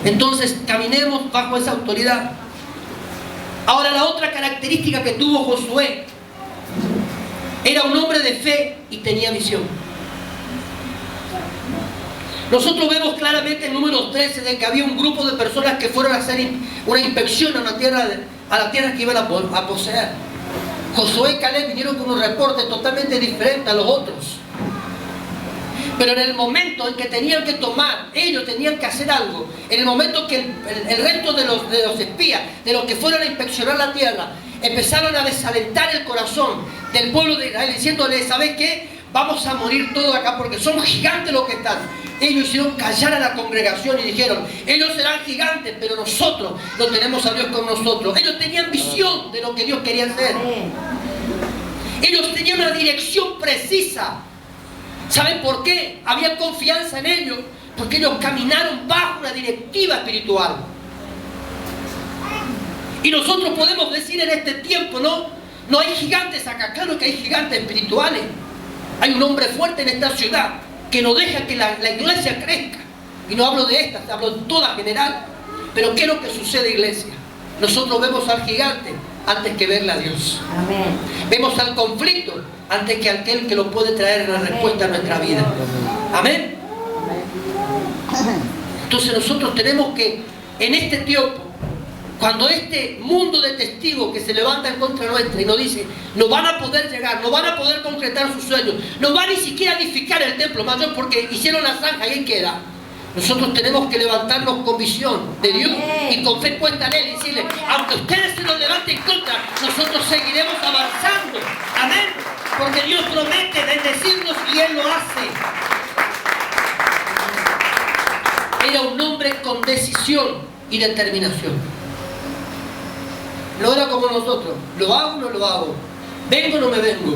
Entonces caminemos bajo esa autoridad. Ahora, la otra característica que tuvo Josué, era un hombre de fe y tenía visión. Nosotros vemos claramente en Números 13 de que había un grupo de personas que fueron a hacer una inspección a la tierra que iban a poseer. Josué y Caleb vinieron con un reporte totalmente diferente a los otros. Pero en el momento en que tenían que tomar, ellos tenían que hacer algo, en el momento que el resto de los espías, de los que fueron a inspeccionar la tierra, empezaron a desalentar el corazón del pueblo de Israel, diciéndole, ¿sabes qué? Vamos a morir todos acá porque son gigantes los que están. Ellos hicieron callar a la congregación y dijeron, ellos serán gigantes, pero nosotros no tenemos a Dios con nosotros. Ellos tenían visión de lo que Dios quería hacer. Ellos tenían una dirección precisa. ¿Saben por qué? Había confianza en ellos, porque ellos caminaron bajo una directiva espiritual. Y nosotros podemos decir en este tiempo, no hay gigantes acá. Claro que hay gigantes espirituales. Hay un hombre fuerte en esta ciudad que no deja que la iglesia crezca. Y no hablo de esta, hablo de toda general. Pero ¿qué es lo que sucede, iglesia? Nosotros vemos al gigante antes que verle a Dios. Amén. Vemos al conflicto antes que aquel que lo puede traer la respuesta a nuestra vida. Amén. Entonces nosotros tenemos que, en este tiempo, cuando este mundo de testigos que se levanta en contra nuestra y nos dice, no van a poder llegar, no van a poder concretar sus sueños, no van ni siquiera a edificar el templo mayor porque hicieron la zanja y ahí queda. Nosotros tenemos que levantarnos con visión de Dios y con fe puesta en Él y decirle, aunque ustedes se nos levanten en contra, nosotros seguiremos avanzando. Amén. Porque Dios promete bendecirnos y Él lo hace. Era un hombre con decisión y determinación. No era como nosotros, lo hago o no lo hago, vengo o no me vengo,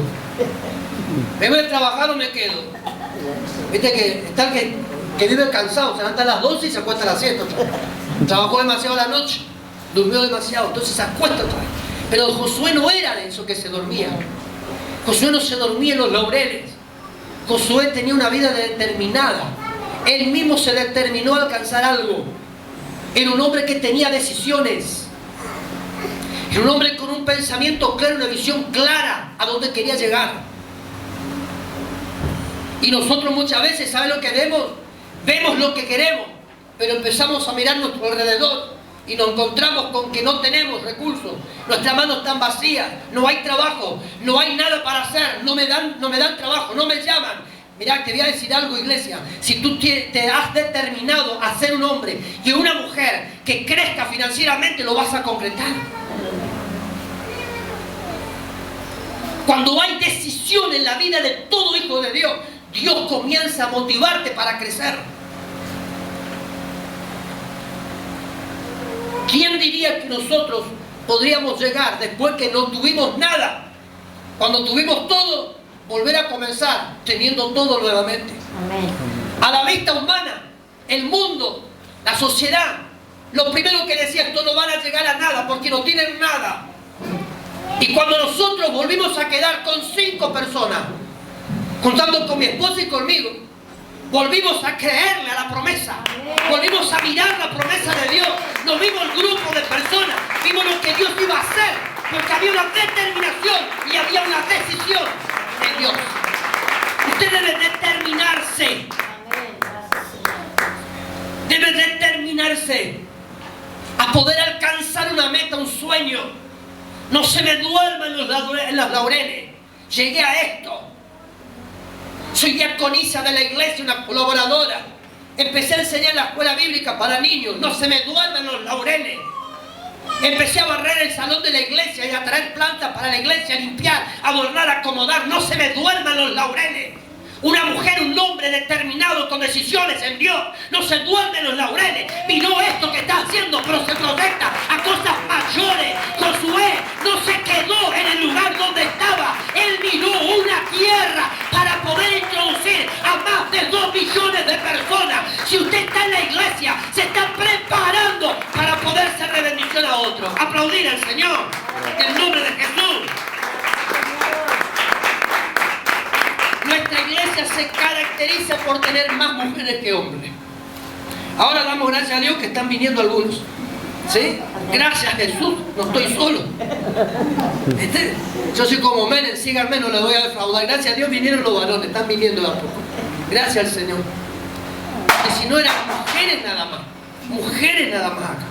vengo de trabajar o me quedo. Viste que está el que vive cansado, se levanta a las 12 y se acuesta a las 7 otra vez. Trabajó demasiado la noche, durmió demasiado, entonces se acuesta otra vez. Pero Josué no era de eso que se dormía. Josué no se dormía en los laureles. Josué tenía una vida determinada. Él mismo se determinó a alcanzar algo. Era un hombre que tenía decisiones. Era un hombre con un pensamiento claro, una visión clara a dónde quería llegar. Y nosotros muchas veces, ¿saben lo que vemos? Vemos lo que queremos, pero empezamos a mirar nuestro alrededor y nos encontramos con que no tenemos recursos, nuestras manos están vacías, no hay trabajo, no hay nada para hacer, no me dan trabajo, no me llaman. Mirá, te voy a decir algo, iglesia. Si tú te has determinado a ser un hombre y una mujer que crezca financieramente, lo vas a concretar. Cuando hay decisión en la vida de todo hijo de Dios, Dios comienza a motivarte para crecer. ¿Quién diría que nosotros podríamos llegar después que no tuvimos nada? Cuando tuvimos todo, volver a comenzar teniendo todo nuevamente. Amén. A la vista humana, el mundo La sociedad, lo primero que decía, esto no van a llegar a nada porque no tienen nada. Y cuando nosotros volvimos a quedar con 5 personas, contando con mi esposa y conmigo, volvimos a creerle a la promesa, volvimos a mirar la promesa de Dios, nos vimos el grupo de personas, vimos lo que Dios iba a hacer, porque había una determinación y había una decisión de Dios. Usted debe determinarse, debe determinarse a poder alcanzar una meta, un sueño. No se me duerma en los laureles. Llegué a esto. Soy diaconisa de la iglesia, una colaboradora. Empecé a enseñar en la escuela bíblica para niños. No se me duerman los laureles. Empecé a barrer el salón de la iglesia y a traer plantas para la iglesia, a limpiar, a adornar, a acomodar. No se me duerman los laureles. Una mujer, un hombre determinado con decisiones en Dios, no se duerme en los laureles. Miró esto que está haciendo, pero se proyecta a cosas mayores. Josué no se quedó en el lugar donde estaba. Él miró una tierra para poder introducir a más de 2 millones de personas. Si usted está en la iglesia, se está preparando para poder ser de bendición a otros. Aplaudir al Señor en el nombre de Jesús. Nuestra iglesia se caracteriza por tener más mujeres que hombres. Ahora damos gracias a Dios que están viniendo algunos. ¿Sí? Gracias a Jesús, no estoy solo. Yo soy como Menem, síganme, no le voy a defraudar. Gracias a Dios vinieron los varones, están viniendo de a poco. Gracias al Señor. Porque si no eran mujeres nada más. Mujeres nada más acá.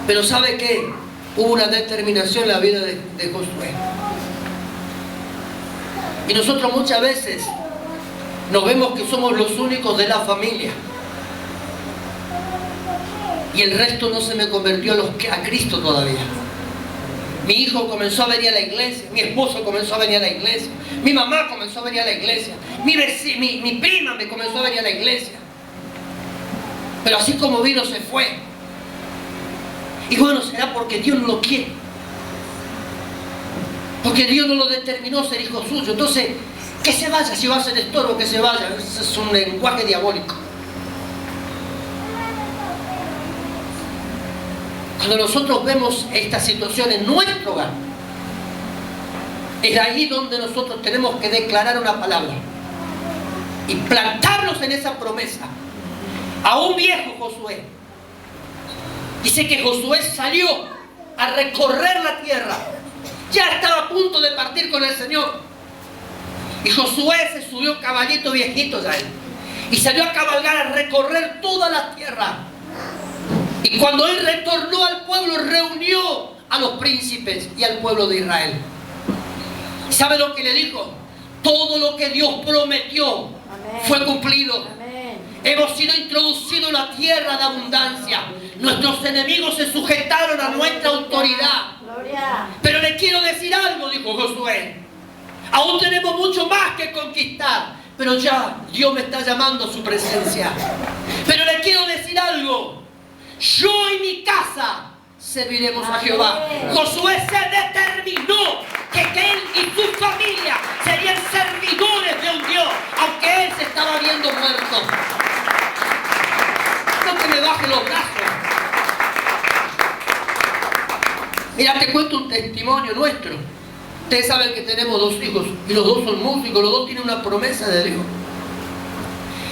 Pero ¿sabe qué? Hubo una determinación en la vida de Josué. Y nosotros muchas veces nos vemos que somos los únicos de la familia. Y el resto no se me convirtió a Cristo todavía. Mi hijo comenzó a venir a la iglesia, mi esposo comenzó a venir a la iglesia, mi mamá comenzó a venir a la iglesia, mi prima me comenzó a venir a la iglesia. Pero así como vino se fue. Y bueno, será porque Dios no lo quiere. Porque Dios no lo determinó ser hijo suyo. Entonces, que se vaya, si va a ser estorbo, que se vaya. Ese es un lenguaje diabólico. Cuando nosotros vemos esta situación en nuestro hogar, es ahí donde nosotros tenemos que declarar una palabra y plantarnos en esa promesa. A un viejo Josué. Dice que Josué salió a recorrer la tierra. Ya estaba a punto de partir con el Señor. Y Josué se subió caballito viejito ya él. Y salió a cabalgar, a recorrer toda la tierra. Y cuando él retornó al pueblo, reunió a los príncipes y al pueblo de Israel. ¿Y sabe lo que le dijo? Todo lo que Dios prometió fue cumplido. Hemos sido introducidos en la tierra de abundancia. Nuestros enemigos se sujetaron a nuestra autoridad. Pero le quiero decir algo, dijo Josué. Aún tenemos mucho más que conquistar, pero ya Dios me está llamando a su presencia. Pero le quiero decir algo. Yo y mi casa serviremos a Jehová. Josué se determinó que él y su familia serían servidores de un Dios, aunque él se estaba viendo muerto. No que me baje los brazos. Mira, te cuento un testimonio nuestro. Ustedes saben que tenemos 2 hijos y los 2 son músicos, los 2 tienen una promesa de Dios.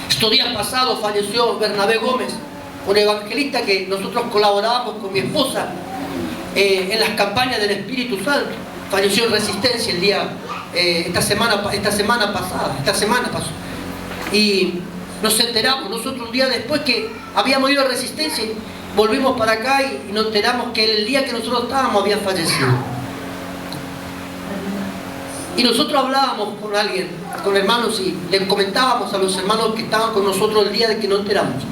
Estos días pasados falleció Bernabé Gómez, un evangelista que nosotros colaborábamos con mi esposa en las campañas del Espíritu Santo. Falleció en Resistencia el día, esta semana pasó. Y nos enteramos nosotros un día después que habíamos ido a Resistencia. Volvimos para acá y nos enteramos que el día que nosotros estábamos había fallecido. Y nosotros hablábamos con alguien, con hermanos, y le comentábamos a los hermanos que estaban con nosotros el día de que nos enteramos.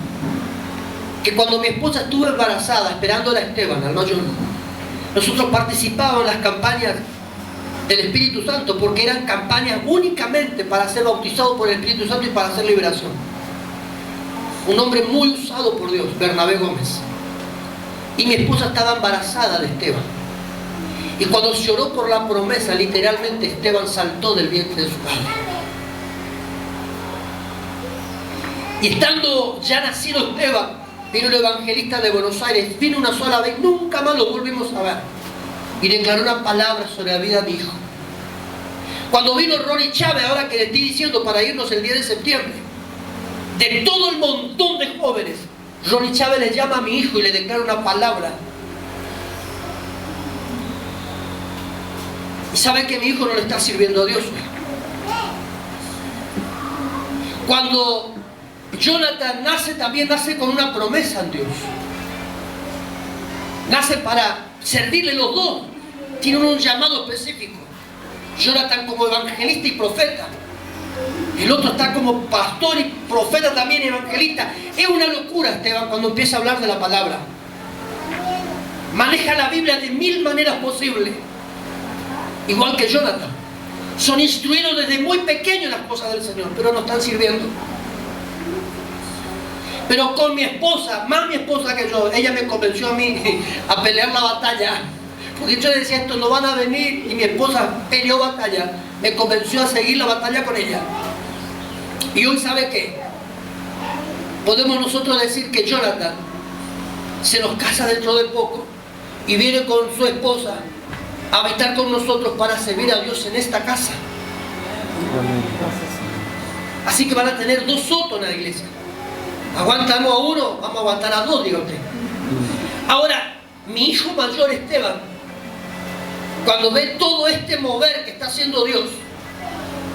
Que cuando mi esposa estuvo embarazada, esperando a Esteban, al mayor, nosotros participábamos en las campañas del Espíritu Santo, porque eran campañas únicamente para ser bautizados por el Espíritu Santo y para hacer liberación. Un hombre muy usado por Dios, Bernabé Gómez. Y mi esposa estaba embarazada de Esteban. Y cuando lloró por la promesa, literalmente Esteban saltó del vientre de su padre. Y estando ya nacido Esteban, vino un evangelista de Buenos Aires, vino una sola vez, nunca más lo volvimos a ver. Y declaró una palabra sobre la vida de mi hijo. Cuando vino Ronnie Chávez, ahora que le estoy diciendo para irnos el 10 de septiembre, de todo el montón de jóvenes, Ronnie Chávez le llama a mi hijo y le declara una palabra. Y sabe que mi hijo no le está sirviendo a Dios. Cuando Jonathan nace, también nace con una promesa en Dios. Nace para servirle los dos. Tiene un llamado específico. Jonathan como evangelista y profeta. El otro está como pastor y profeta también, evangelista. Es una locura Esteban cuando empieza a hablar de la palabra. Maneja la Biblia de 1000 maneras posibles. Igual que Jonathan. Son instruidos desde muy pequeños las cosas del Señor, pero no están sirviendo. Pero con mi esposa, más mi esposa que yo, ella me convenció a mí a pelear la batalla. Porque yo decía, estos no van a venir, y mi esposa peleó batalla, me convenció a seguir la batalla con ella. Y hoy, ¿sabe qué? Podemos nosotros decir que Jonathan se nos casa dentro de poco y viene con su esposa a habitar con nosotros para servir a Dios en esta casa. Así que van a tener 2 sotos en la iglesia. Aguantamos a uno, vamos a aguantar a 2, diga usted. Ahora, mi hijo mayor Esteban, cuando ve todo este mover que está haciendo Dios,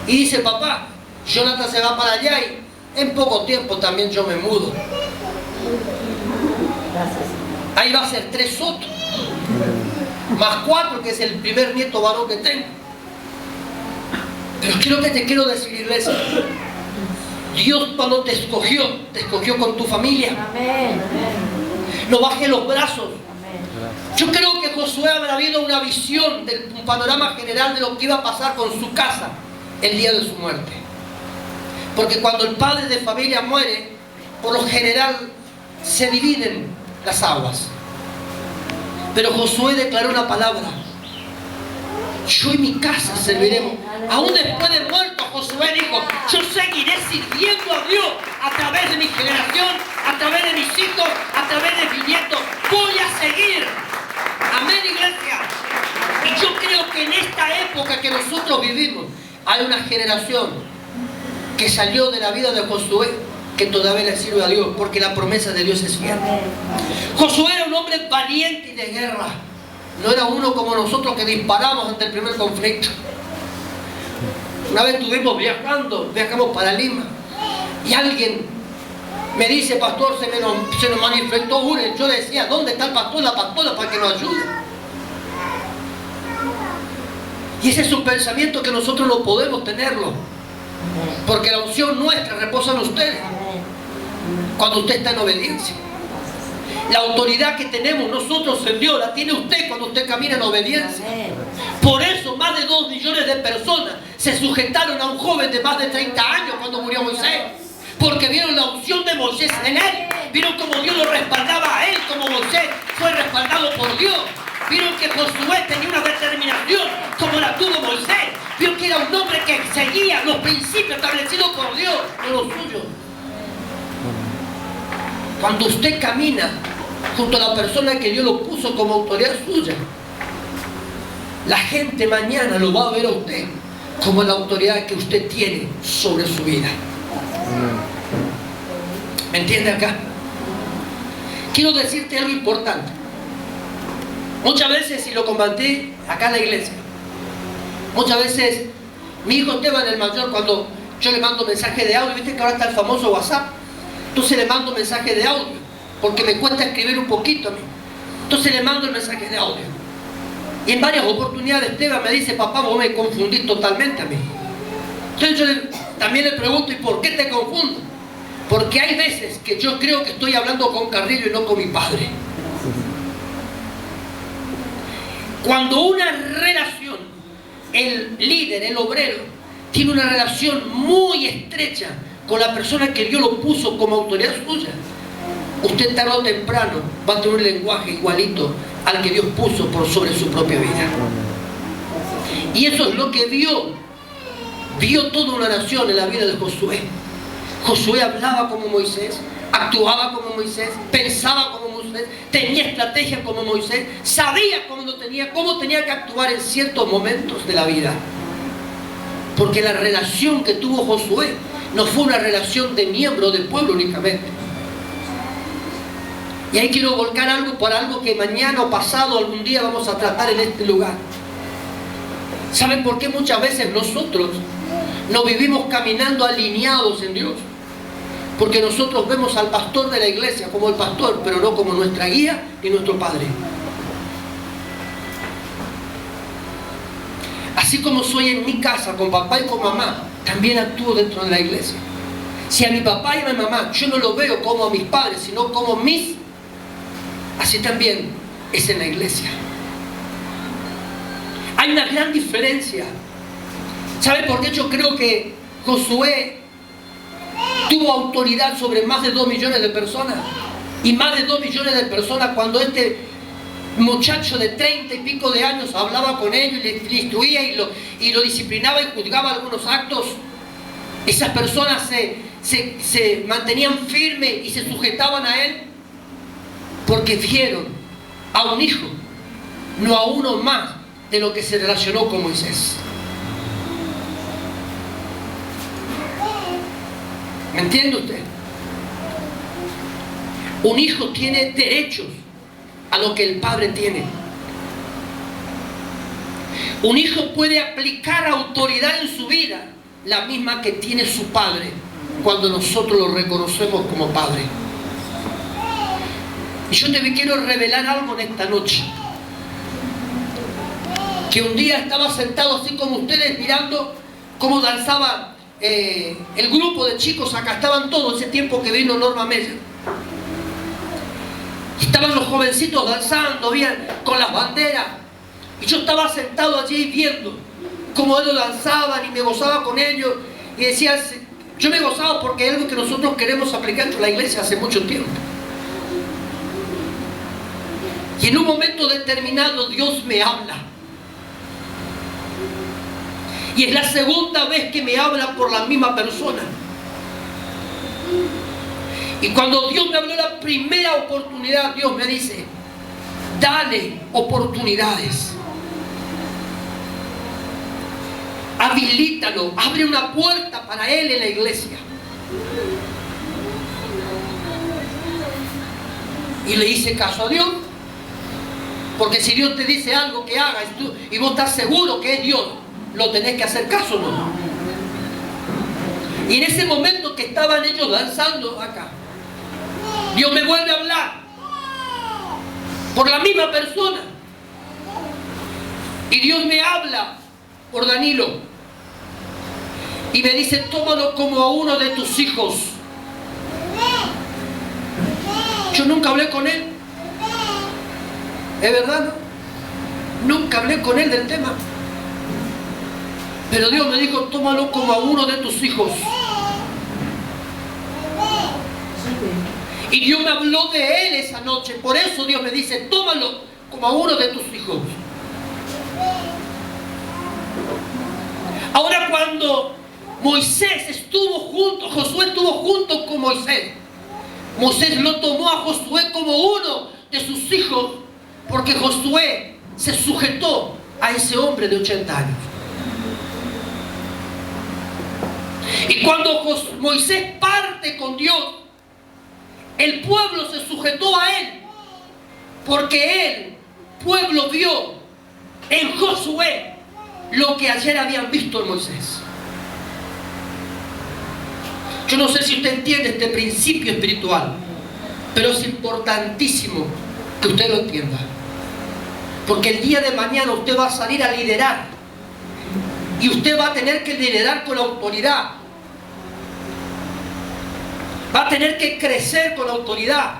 y dice, papá, Jonathan se va para allá y en poco tiempo también yo me mudo. Ahí va a ser 3 sotos, más 4, que es el primer nieto varón que tengo. Pero quiero que te quiero decir, iglesia, Dios cuando te escogió con tu familia. Amén. No bajes los brazos. Amén. Yo creo que Josué habrá habido una visión, un panorama general de lo que iba a pasar con su casa el día de su muerte. Porque cuando el padre de familia muere, por lo general se dividen las aguas. Pero Josué declaró una palabra: yo y mi casa serviremos. Aún después de muerto, Josué dijo: yo seguiré sirviendo a Dios a través de mi generación, a través de mis hijos, a través de mis nietos. Voy a seguir. Amén, iglesia. Y yo creo que en esta época que nosotros vivimos hay una generación que salió de la vida de Josué que todavía le sirve a Dios, porque la promesa de Dios es fiel. Josué era un hombre valiente y de guerra. No era uno como nosotros que disparamos ante el primer conflicto. Una vez estuvimos viajamos para Lima, y alguien me dice: pastor, se nos manifestó uno. Yo decía: ¿dónde está el pastor, la pastora, para que nos ayude? Y ese es un pensamiento que nosotros no podemos tenerlo, porque la unción nuestra reposa en ustedes cuando usted está en obediencia. La autoridad que tenemos nosotros en Dios la tiene usted cuando usted camina en obediencia. Por eso más de 2 millones de personas se sujetaron a un joven de más de 30 años cuando murió Moisés, porque vieron la unción de Moisés en él, vieron como Dios lo respaldaba a él, como Moisés fue respaldado por Dios. Vieron que Josué tenía una determinación como la tuvo Moisés. Vieron que era un hombre que seguía los principios establecidos por Dios, no los suyos. Cuando usted camina junto a la persona que Dios lo puso como autoridad suya, la gente mañana lo va a ver a usted como la autoridad que usted tiene sobre su vida. ¿Me entiende acá? Quiero decirte algo importante. Muchas veces, y lo compartí acá en la iglesia, muchas veces mi hijo Esteban, el mayor, cuando yo le mando mensaje de audio, viste que ahora está el famoso WhatsApp, entonces le mando mensaje de audio, porque me cuesta escribir un poquito a mí. Entonces le mando el mensaje de audio. Y en varias oportunidades Esteban me dice: papá, vos me confundís totalmente a mí. Entonces yo también le pregunto: ¿y por qué te confundo? Porque hay veces que yo creo que estoy hablando con Carrillo y no con mi padre. Cuando una relación, el líder, el obrero, tiene una relación muy estrecha con la persona que Dios lo puso como autoridad suya, usted tarde o temprano va a tener un lenguaje igualito al que Dios puso por sobre su propia vida. Y eso es lo que vio toda una nación en la vida de Josué. Josué hablaba como Moisés, actuaba como Moisés, pensaba como Moisés, tenía estrategia como Moisés, sabía cómo tenía que actuar en ciertos momentos de la vida. Porque la relación que tuvo Josué no fue una relación de miembro del pueblo únicamente. Y ahí quiero volcar algo por algo que mañana o pasado algún día vamos a tratar en este lugar. ¿Saben por qué muchas veces nosotros no vivimos caminando alineados en Dios? Porque nosotros vemos al pastor de la iglesia como el pastor, pero no como nuestra guía y nuestro padre. Así como soy en mi casa con papá y con mamá, también actúo dentro de la iglesia. Si a mi papá y a mi mamá yo no lo veo como a mis padres, sino como mis, así también es en la iglesia. Hay una gran diferencia. ¿Sabe por qué yo creo que Josué tuvo autoridad sobre más de 2 millones de personas? Y más de 2 millones de personas, cuando este muchacho de 30 y pico de años hablaba con ellos y le instruía y lo disciplinaba y juzgaba algunos actos, esas personas se mantenían firmes y se sujetaban a él porque vieron a un hijo, no a uno más de lo que se relacionó con Moisés. ¿Me entiende usted? Un hijo tiene derechos a lo que el padre tiene. Un hijo puede aplicar autoridad en su vida, la misma que tiene su padre, cuando nosotros lo reconocemos como padre. Y yo te quiero revelar algo en esta noche. Que un día estaba sentado así como ustedes mirando cómo danzaba el grupo de chicos. Acá estaban todos ese tiempo que vino Norma Meyer. Estaban los jovencitos danzando bien con las banderas. Y yo estaba sentado allí viendo cómo ellos danzaban y me gozaba con ellos. Y decía, yo me gozaba porque es algo que nosotros queremos aplicar en la iglesia hace mucho tiempo. Y en un momento determinado Dios me habla. Y es la segunda vez que me habla por la misma persona. Y cuando Dios me habló la primera oportunidad, Dios me dice, dale oportunidades. Habilítalo, abre una puerta para él en la iglesia. Y le hice caso a Dios. Porque si Dios te dice algo que hagas y vos estás seguro que es Dios, lo tenés que hacer caso, ¿no? Y en ese momento que estaban ellos danzando acá, Dios me vuelve a hablar por la misma persona. Y Dios me habla por Danilo. Y me dice, tómalo como a uno de tus hijos. Yo nunca hablé con él. ¿Es verdad, no? Nunca hablé con él del tema. Pero Dios me dijo, tómalo como a uno de tus hijos. Y Dios me habló de él esa noche. Por eso Dios me dice, tómalo como a uno de tus hijos. Ahora cuando Moisés estuvo junto, Josué estuvo junto con Moisés, Moisés lo tomó a Josué como uno de sus hijos, porque Josué se sujetó a ese hombre de 80 años. Y cuando Moisés parte con Dios, el pueblo se sujetó a él, porque el pueblo vio en Josué lo que ayer habían visto en Moisés. Yo no sé si usted entiende este principio espiritual, pero es importantísimo que usted lo entienda. Porque el día de mañana usted va a salir a liderar. Y usted va a tener que liderar con autoridad. Va a tener que crecer con autoridad.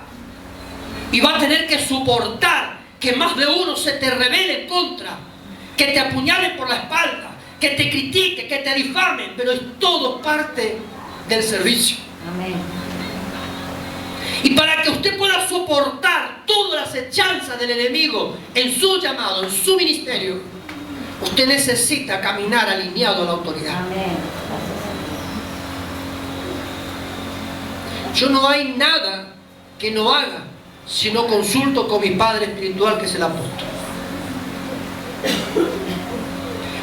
Y va a tener que soportar que más de uno se te rebele en contra. Que te apuñalen por la espalda. Que te critique, que te difamen. Pero es todo parte del servicio. Amén. Y para que usted pueda soportar todas las hechanzas del enemigo en su llamado, en su ministerio, usted necesita caminar alineado a la autoridad. Amén. Yo no hay nada que no haga si no consulto con mi padre espiritual, que es el apóstol.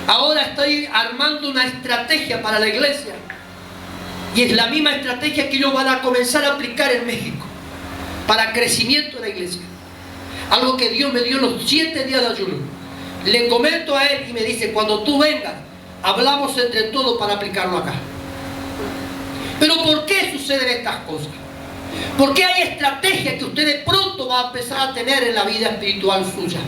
Ahora estoy armando una estrategia para la iglesia, y es la misma estrategia que ellos van a comenzar a aplicar en México para crecimiento de la iglesia. Algo que Dios me dio en los 7 días de ayuno. Le comento a él y me dice: cuando tú vengas, hablamos entre todos para aplicarlo acá. Pero ¿por qué suceden estas cosas? Porque hay estrategias que usted de pronto va a empezar a tener en la vida espiritual suya.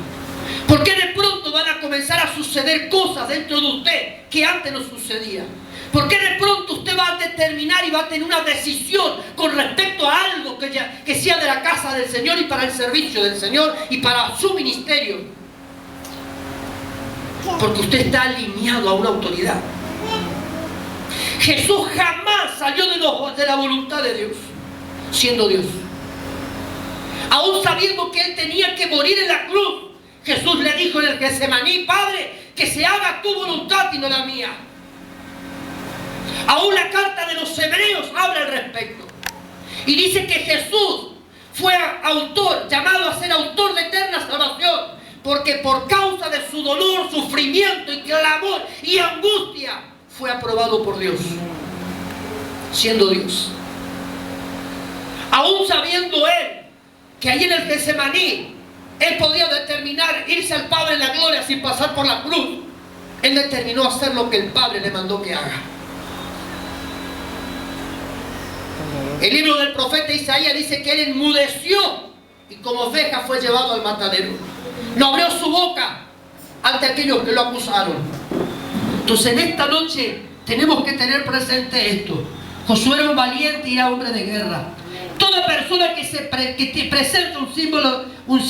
Porque de pronto van a comenzar a suceder cosas dentro de usted que antes no sucedían. Porque de pronto usted va a determinar y va a tener una decisión con respecto a algo que sea de la casa del Señor y para el servicio del Señor y para su ministerio. Porque usted está alineado a una autoridad. Jesús jamás salió de la voluntad de Dios, siendo Dios. Aún sabiendo que Él tenía que morir en la cruz, Jesús le dijo en el Getsemaní: Padre, que se haga tu voluntad y no la mía. Aún la carta de los Hebreos habla al respecto. Y dice que Jesús fue autor, llamado a ser autor de eterna salvación, porque por causa de su dolor, sufrimiento y clamor y angustia, fue aprobado por Dios, siendo Dios. Aún sabiendo Él que allí en el Getsemaní Él podía determinar irse al Padre en la gloria sin pasar por la cruz, Él determinó hacer lo que el Padre le mandó que haga. El libro del profeta Isaías dice que Él enmudeció y como oveja fue llevado al matadero. No abrió su boca ante aquellos que lo acusaron. Entonces en esta noche tenemos que tener presente esto. Josué era un valiente y era hombre de guerra. Toda persona que te presenta un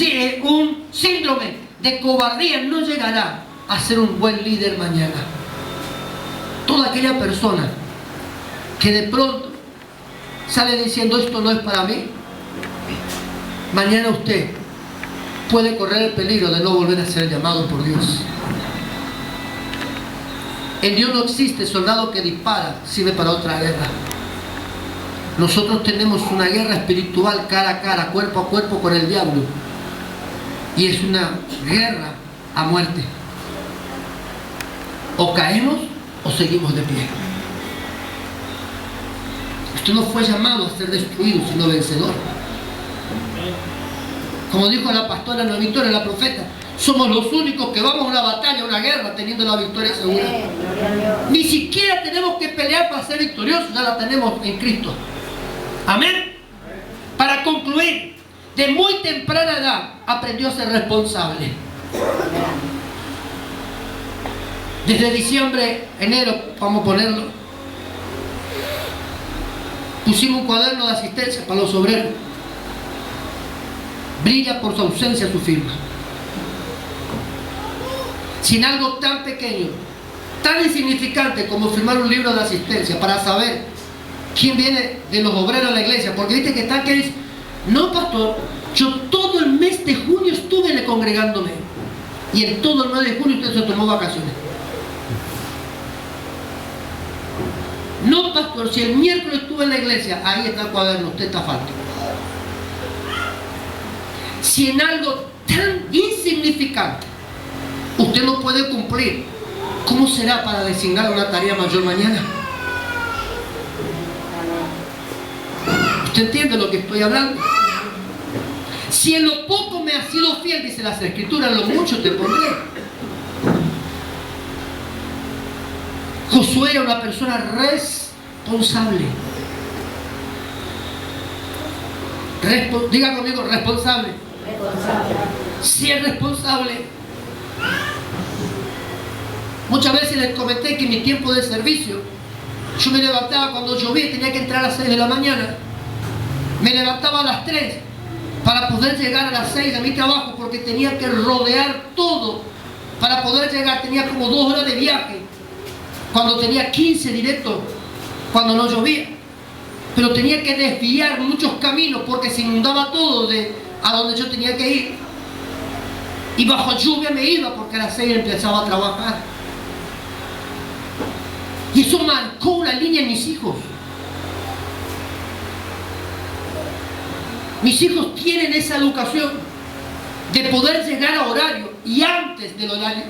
síndrome de cobardía no llegará a ser un buen líder mañana. Toda aquella persona que de pronto sale diciendo: esto no es para mí, mañana usted puede correr el peligro de no volver a ser llamado por Dios. En Dios no existe soldado que dispara, sirve para otra guerra. Nosotros tenemos una guerra espiritual cara a cara, cuerpo a cuerpo con el diablo. Y es una guerra a muerte. O caemos o seguimos de pie. Usted no fue llamado a ser destruido, sino vencedor. Como dijo la pastora Ana Victoria, la profeta: somos los únicos que vamos a una batalla, a una guerra, teniendo la victoria segura. Ni siquiera tenemos que pelear para ser victoriosos, ya la tenemos en Cristo. Amén. Para concluir, de muy temprana edad aprendió a ser responsable. Desde diciembre, enero, vamos a ponerlo, pusimos un cuaderno de asistencia para los obreros. Brilla por su ausencia su firma. Sin algo tan pequeño, tan insignificante como firmar un libro de asistencia para saber quién viene de los obreros de la iglesia. Porque viste que están que dicen: no, pastor, yo todo el mes de junio estuve congregándome, y en todo el mes de junio usted se tomó vacaciones. No, pastor, si el miércoles estuve en la iglesia, ahí está el cuaderno, usted está falto. Si en algo tan insignificante usted no puede cumplir, ¿cómo será para designar una tarea mayor mañana? ¿Usted entiende lo que estoy hablando? Si en lo poco me has sido fiel, dice las Escrituras, en lo mucho te pondré. Josué era una persona responsable. Diga conmigo: responsable. Si es responsable. Muchas veces les comenté que en mi tiempo de servicio yo me levantaba cuando llovía y tenía que entrar a las 6 de la mañana. Me levantaba a las 3 para poder llegar a las 6 a mi trabajo, porque tenía que rodear todo para poder llegar. Tenía como 2 horas de viaje cuando tenía 15 directos, cuando no llovía. Pero tenía que desviar muchos caminos porque se inundaba todo a donde yo tenía que ir. Y bajo lluvia me iba porque a las 6 empezaba a trabajar. Y eso marcó una línea en mis hijos. Mis hijos tienen esa educación de poder llegar a horario y antes del horario.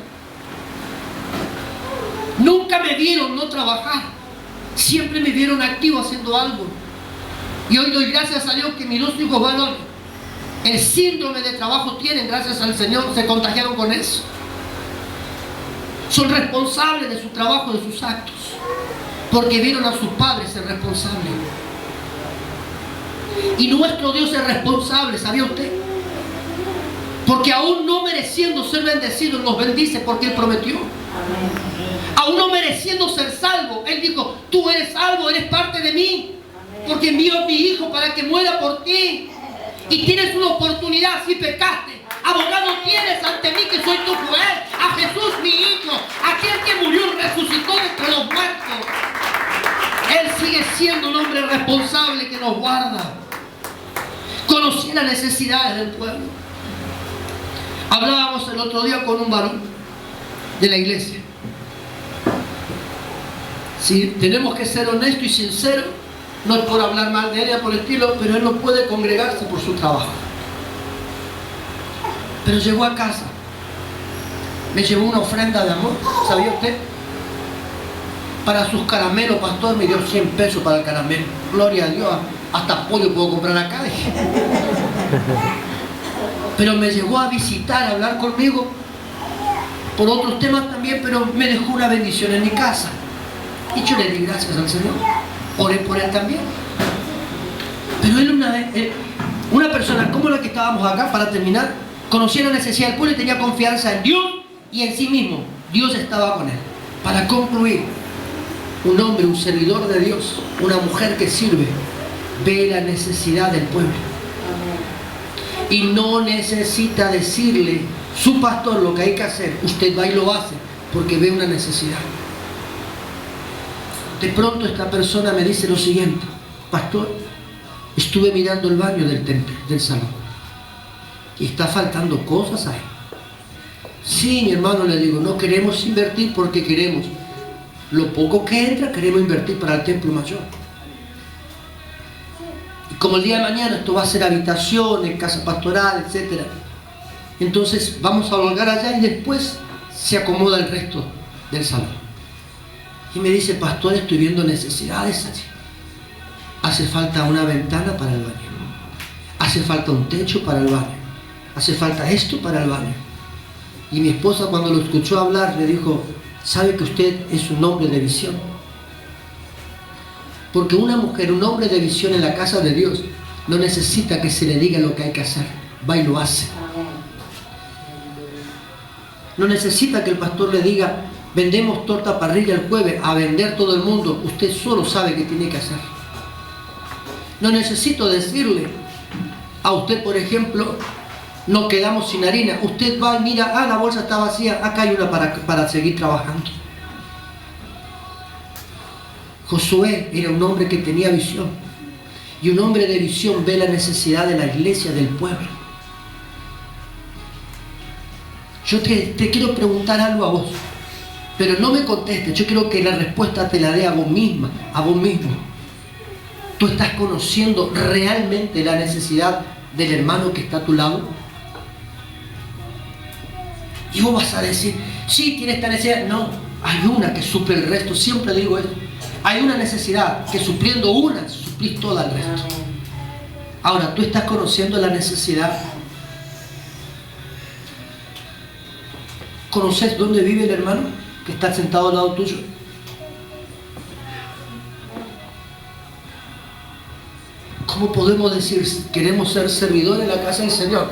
Nunca me vieron no trabajar, siempre me vieron activo haciendo algo. Y hoy doy gracias a Dios que mis dos hijos varones, el síndrome de trabajo tienen, gracias al Señor, se contagiaron con eso. Son responsables de su trabajo, de sus actos, porque vieron a sus padres ser responsables. Y nuestro Dios es responsable, ¿sabía usted? Porque aún no mereciendo ser bendecido, nos bendice porque Él prometió. Aún no mereciendo ser salvo, Él dijo, tú eres salvo, eres parte de mí, porque envío a mi Hijo para que muera por ti. Y tienes una oportunidad si pecaste. Abogado tienes ante mí que soy tu juez. A Jesús mi Hijo, aquel que murió y resucitó de entre los muertos. Él sigue siendo un hombre responsable que nos guarda. Conocía las necesidades del pueblo. Hablábamos el otro día con un varón de la iglesia. Si tenemos que ser honestos y sinceros, no es por hablar mal de él y por el estilo, pero él no puede congregarse por su trabajo. Pero llegó a casa, me llevó una ofrenda de amor, ¿sabía usted? Para sus caramelos, pastor, me dio 100 pesos para el caramelo. Gloria a Dios, hasta pollo puedo comprar acá. Pero me llegó a visitar, a hablar conmigo por otros temas también, pero me dejó una bendición en mi casa. Y yo le di gracias al Señor. Oré por él también. Pero él una persona como la que estábamos acá, para terminar, conocía la necesidad del pueblo y tenía confianza en Dios y en sí mismo. Dios estaba con él. Para concluir, un hombre, un servidor de Dios, una mujer que sirve, ve la necesidad del pueblo. Y no necesita decirle su pastor lo que hay que hacer. Usted va y lo hace porque ve una necesidad. De pronto esta persona me dice lo siguiente: pastor, estuve mirando el baño del templo, del salón, y está faltando cosas ahí. Sí, mi hermano, le digo, no queremos invertir porque queremos lo poco que entra, queremos invertir para el templo mayor. Y como el día de mañana esto va a ser habitaciones, casa pastoral, etc. Entonces vamos a holgar allá y después se acomoda el resto del salón. Y me dice, pastor, estoy viendo necesidades allí. Hace falta una ventana para el baño. Hace falta un techo para el baño. Hace falta esto para el baño. Y mi esposa, cuando lo escuchó hablar, le dijo, ¿sabe que usted es un hombre de visión? Porque una mujer, un hombre de visión en la casa de Dios, no necesita que se le diga lo que hay que hacer. Va y lo hace. No necesita que el pastor le diga, vendemos torta parrilla el jueves, a vender todo el mundo. Usted solo sabe qué tiene que hacer. No necesito decirle a usted, por ejemplo, no quedamos sin harina. Usted va y mira, la bolsa está vacía, acá hay una para seguir trabajando. Josué era un hombre que tenía visión. Y un hombre de visión ve la necesidad de la iglesia, del pueblo. Yo te quiero preguntar algo a vos. Pero no me contestes, yo quiero que la respuesta te la dé a vos misma, a vos mismo. ¿Tú estás conociendo realmente la necesidad del hermano que está a tu lado? Y vos vas a decir, sí, tiene esta necesidad. No, hay una que suple el resto, siempre digo esto. Hay una necesidad que supliendo una, suplís todo el resto. Ahora, ¿tú estás conociendo la necesidad? ¿Conoces dónde vive el hermano que está sentado al lado tuyo? ¿Cómo podemos decir queremos ser servidores en la casa del Señor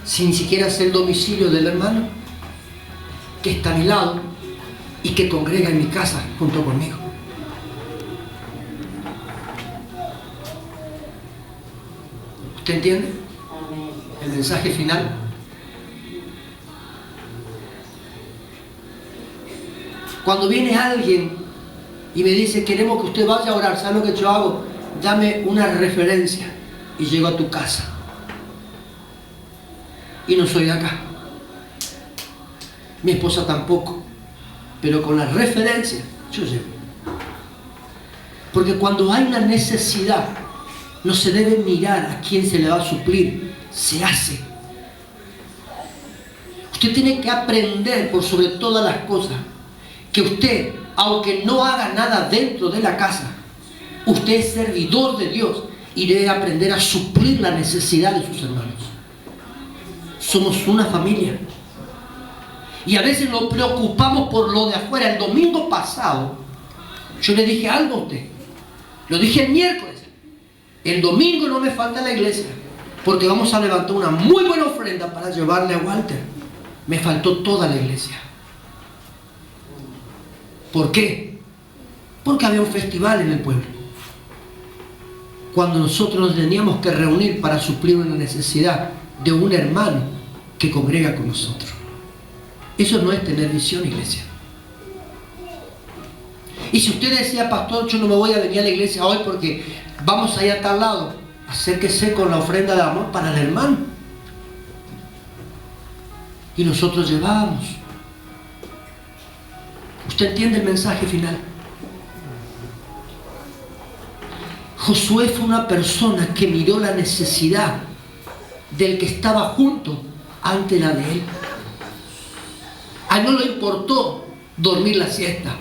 sin ni siquiera ser el domicilio del hermano que está a mi lado y que congrega en mi casa junto conmigo? ¿Usted entiende? El mensaje final. Cuando viene alguien y me dice, queremos que usted vaya a orar, ¿sabe lo que yo hago? Dame una referencia y llego a tu casa. Y no soy de acá. Mi esposa tampoco. Pero con la referencia yo llego. Porque cuando hay una necesidad, No se debe mirar a quién se le va a suplir, se hace. Usted tiene que aprender por sobre todas las cosas que usted, aunque no haga nada dentro de la casa, usted es servidor de Dios y debe aprender a suplir la necesidad de sus hermanos. Somos una familia. Y a veces nos preocupamos por lo de afuera. El domingo pasado, yo le dije algo a usted. Lo dije el miércoles. El domingo no me falta la iglesia, porque vamos a levantar una muy buena ofrenda para llevarle a Walter. Me faltó toda la iglesia. ¿Por qué? Porque había un festival en el pueblo. Cuando nosotros nos teníamos que reunir para suplir una necesidad de un hermano que congrega con nosotros. Eso no es tener visión, iglesia. Y si usted decía, pastor, yo no me voy a venir a la iglesia hoy porque vamos a ir a tal lado, acérquese con la ofrenda de amor para el hermano. Y nosotros llevábamos. ¿Usted entiende el mensaje final? Josué fue una persona que miró la necesidad del que estaba junto ante la de él. A él no le importó dormir la siesta.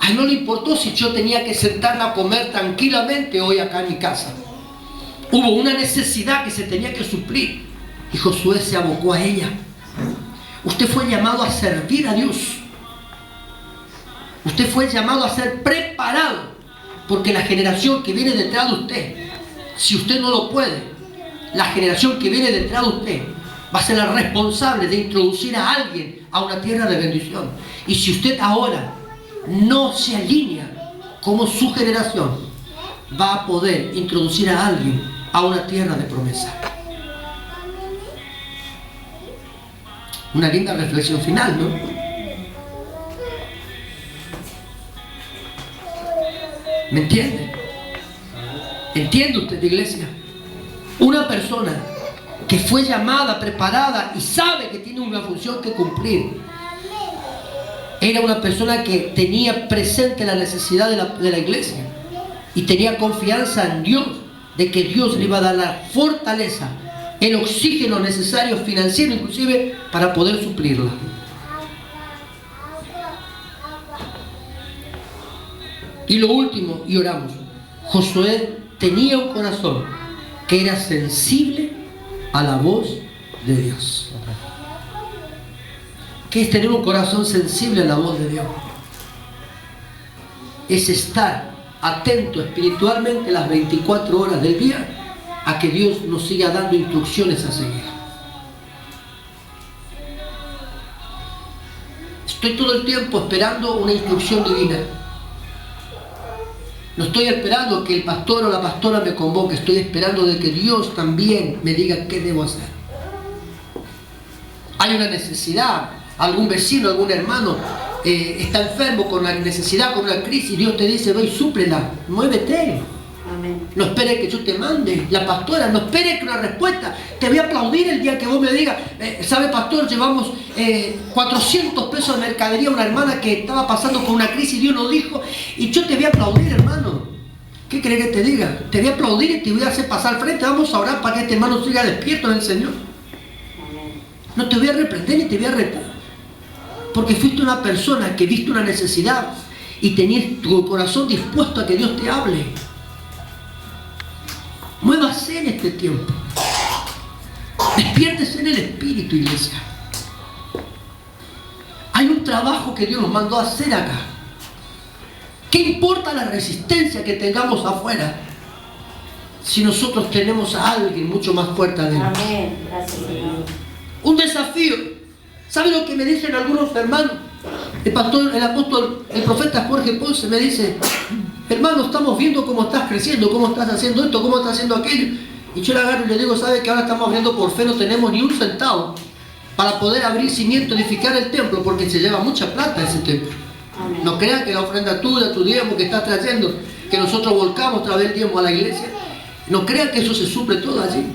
A él no le importó si yo tenía que sentarme a comer tranquilamente hoy acá en mi casa. Hubo una necesidad que se tenía que suplir y Josué se abocó a ella. Usted fue llamado a servir a Dios. Usted fue llamado a ser preparado, porque la generación que viene detrás de usted, si usted no lo puede, la generación que viene detrás de usted va a ser la responsable de introducir a alguien a una tierra de bendición. Y si usted ahora no se alinea como su generación, va a poder introducir a alguien a una tierra de promesa. Una linda reflexión final, ¿no? ¿Me entiende? ¿Entiende usted, iglesia? Una persona que fue llamada, preparada y sabe que tiene una función que cumplir, era una persona que tenía presente la necesidad de la iglesia y tenía confianza en Dios, de que Dios le iba a dar la fortaleza, el oxígeno necesario, financiero inclusive, para poder suplirla. Y lo último, y oramos, Josué tenía un corazón que era sensible a la voz de Dios. ¿Qué es tener un corazón sensible a la voz de Dios? Es estar atento espiritualmente las 24 horas del día a que Dios nos siga dando instrucciones a seguir. Estoy todo el tiempo esperando una instrucción divina. No estoy esperando que el pastor o la pastora me convoque, estoy esperando de que Dios también me diga qué debo hacer. Hay una necesidad, algún vecino, algún hermano está enfermo con una necesidad, con una crisis, Dios te dice, ve y súplela, muévete. Amén. No espere que yo te mande, la pastora, no espere que una respuesta. Te voy a aplaudir el día que vos me digas, ¿sabe, pastor? Llevamos 400 pesos de mercadería a una hermana que estaba pasando por una crisis, Dios nos dijo, y yo te voy a aplaudir, hermano. ¿Qué crees que te diga? Te voy a aplaudir y te voy a hacer pasar al frente, vamos a orar para que este hermano siga despierto en el Señor. No te voy a reprender ni te voy a retar, porque fuiste una persona que viste una necesidad y tenías tu corazón dispuesto a que Dios te hable. Muévase en este tiempo. Despiértese en el espíritu, iglesia. Hay un trabajo que Dios nos mandó a hacer acá. ¿Qué importa la resistencia que tengamos afuera si nosotros tenemos a alguien mucho más fuerte adentro? Amén. Gracias, Señor. Un desafío. ¿Sabe lo que me dicen algunos hermanos? El pastor, el apóstol, el profeta Jorge Ponce me dice, hermano, estamos viendo cómo estás creciendo, cómo estás haciendo esto, cómo estás haciendo aquello. Y yo le agarro y le digo, ¿sabe que ahora estamos abriendo por fe? No tenemos ni un centavo para poder abrir cimiento, edificar el templo, porque se lleva mucha plata ese templo. Amén. No crean que la ofrenda tuya, tu diezmo que estás trayendo, que nosotros volcamos otra vez el diezmo a la iglesia, no crean que eso se suple todo allí.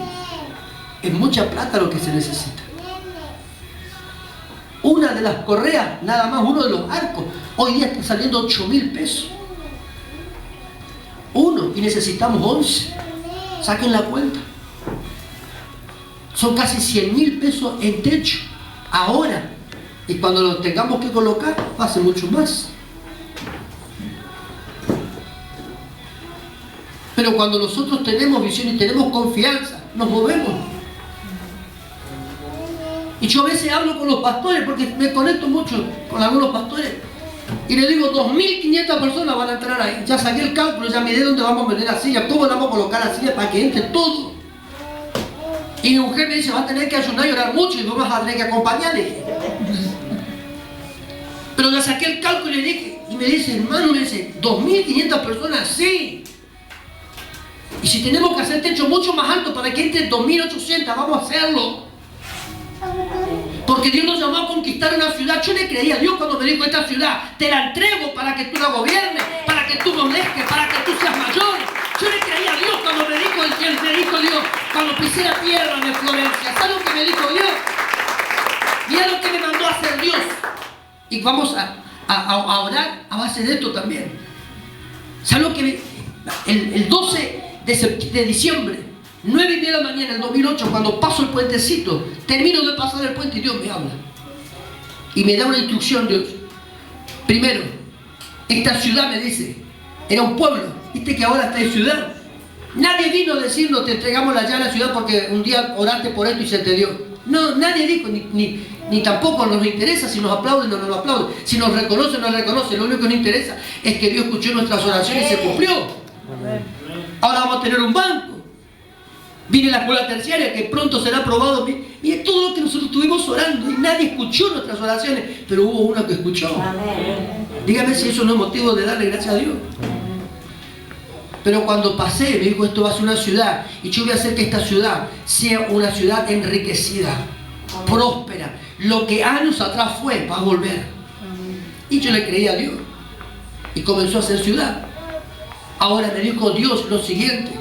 Es mucha plata lo que se necesita. Una de las correas, nada más uno de los arcos, hoy día está saliendo 8.000 pesos. 1 y necesitamos 11. Saquen la cuenta. Son casi 100.000 pesos en techo ahora. Y cuando lo tengamos que colocar, va a ser mucho más. Pero cuando nosotros tenemos visión y tenemos confianza, nos movemos. Y yo a veces hablo con los pastores, porque me conecto mucho con algunos pastores, y le digo, 2.500 personas van a entrar ahí. Ya saqué el cálculo, ya miré dónde vamos a meter la silla, cómo le vamos a colocar la silla para que entre todo. Y mi mujer me dice, vas a tener que ayunar y orar mucho y tú vas a tener que acompañarle. Pero ya saqué el cálculo y le dije, y me dice, hermano, me dice, 2.500 personas, sí. Y si tenemos que hacer techo mucho más alto para que entre 2.800, vamos a hacerlo. Porque Dios nos llamó a conquistar una ciudad. Yo le creía a Dios cuando me dijo, esta ciudad te la entrego para que tú la gobiernes, para que tú gobernes, para que tú seas mayor. Yo le creía a Dios cuando me dijo Dios, cuando pisé la tierra de Florencia. ¿Sabes lo que me dijo Dios? Mira lo que me mandó a hacer Dios. Y vamos a orar a base de esto también. ¿Sabes lo que el 12 de diciembre, 9:30 de la mañana, del 2008, cuando paso el puentecito, termino de pasar el puente y Dios me habla. Y me da una instrucción Dios. Primero, esta ciudad, me dice, era un pueblo. Viste que ahora está en ciudad. Nadie vino a decirnos, te entregamos la llave a la ciudad porque un día oraste por esto y se te dio. No, nadie dijo, ni tampoco nos interesa si nos aplauden o no nos aplauden. Si nos reconocen o no nos reconocen. Lo único que nos interesa es que Dios escuchó nuestras oraciones y se cumplió. Ahora vamos a tener un banco. Viene la escuela terciaria que pronto será aprobado. Y es todo lo que nosotros estuvimos orando y nadie escuchó nuestras oraciones, pero hubo uno que escuchó. Amén. Dígame si eso no es motivo de darle gracias a Dios. Pero cuando pasé, me dijo, esto va a ser una ciudad y yo voy a hacer que esta ciudad sea una ciudad enriquecida, amén, próspera. Lo que años atrás fue, va a volver. Amén. Y yo le creí a Dios y comenzó a ser ciudad. Ahora me dijo Dios lo siguiente,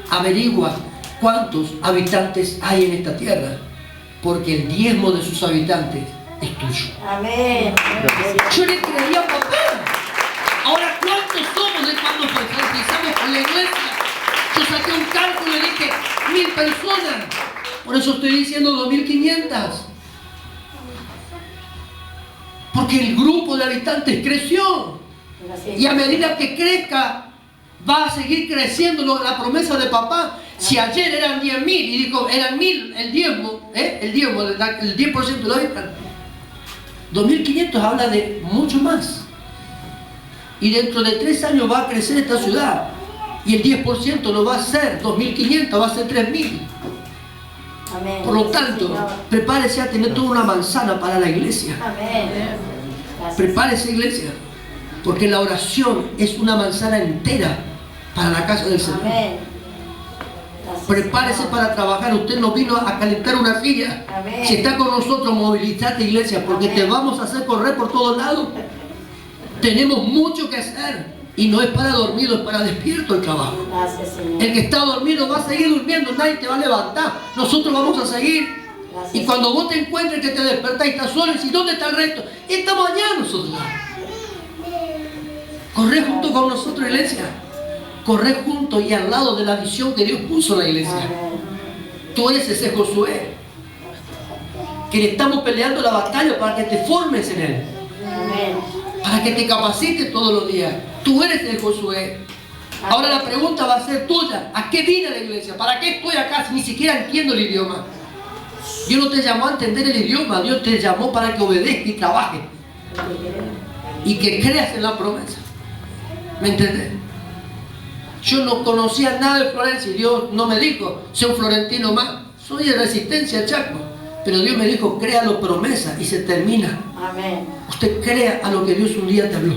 averigua cuántos habitantes hay en esta tierra, porque el diezmo de sus habitantes es tuyo. Amén. Yo le creía a papá. Ahora, ¿cuántos somos de cuando empezamos con la iglesia? Yo saqué un cálculo y dije 1.000 personas. Por eso estoy diciendo 2.500. Porque el grupo de habitantes creció. Y a medida que crezca, va a seguir creciendo la promesa de papá. Si ayer eran 10.000 y dijo, eran 1.000 el diezmo, el 10% de la vida. 2.500 habla de mucho más. Y dentro de 3 años va a crecer esta ciudad. Y el 10% no va a ser 2.500, va a ser 3.000. Amén. Por lo tanto, prepárese a tener toda una manzana para la iglesia. Amén. Prepárese, iglesia. Porque la oración es una manzana entera para la casa del Señor. Amén. Prepárese para trabajar. Usted no vino a calentar una silla. Amén. Si está con nosotros, movilizate, iglesia, porque amén, te vamos a hacer correr por todos lados. Tenemos mucho que hacer y no es para dormido, es para despierto el trabajo. Gracias, Señor. El que está dormido va a seguir durmiendo, nadie te va a levantar. Nosotros vamos a seguir. Gracias, y cuando vos te encuentres que te despertás y estás solo, y ¿dónde está el resto? Estamos allá nosotros. Corre junto con nosotros, iglesia. Corre junto y al lado de la visión que Dios puso en la iglesia. Tú eres ese Josué que le estamos peleando la batalla para que te formes en él. Amén. Para que te capacites todos los días. Tú eres el Josué. Ahora la pregunta va a ser tuya. ¿A qué vine a la iglesia? ¿Para qué estoy acá si ni siquiera entiendo el idioma? Dios no te llamó a entender el idioma. Dios te llamó para que obedezcas y trabajes. Y que creas en la promesa. ¿Me entiendes? Yo no conocía nada de Florencia y Dios no me dijo, sé un florentino más. Soy de Resistencia, Chaco. Pero Dios me dijo, créalo promesa y se termina. Amén. Usted crea a lo que Dios un día te habló.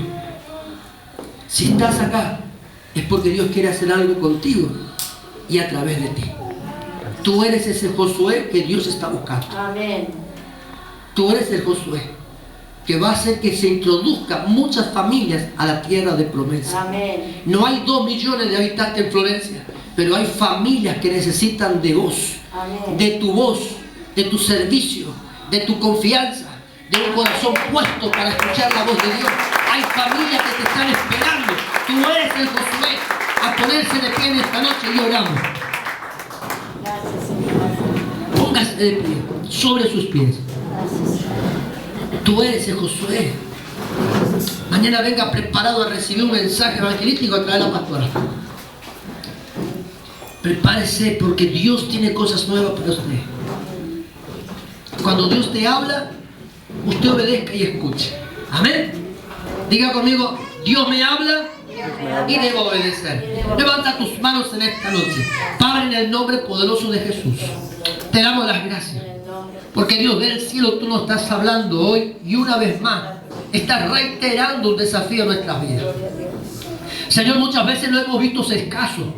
Si estás acá, es porque Dios quiere hacer algo contigo y a través de ti. Tú eres ese Josué que Dios está buscando. Amén. Tú eres el Josué que va a hacer que se introduzca muchas familias a la tierra de promesa. Amén. No hay 2 millones de habitantes en Florencia, pero hay familias que necesitan de vos. Amén. De tu voz, de tu servicio, de tu confianza, de un corazón puesto para escuchar la voz de Dios. Hay familias que te están esperando. Tú eres el Josué. ponerse de pie en esta noche y oramos. Gracias, Señor. Póngase de pie sobre sus pies. Gracias. Tú eres el Josué. Mañana venga preparado a recibir un mensaje evangelístico a través de la pastora. Prepárese porque Dios tiene cosas nuevas para usted. Cuando Dios te habla, usted obedezca y escuche. Amén. Diga conmigo, Dios me habla y debo obedecer. Levanta tus manos en esta noche. Padre, en el nombre poderoso de Jesús, te damos las gracias. Porque Dios del cielo, tú nos estás hablando hoy y una vez más estás reiterando un desafío en nuestras vidas. Señor, muchas veces lo hemos visto escaso.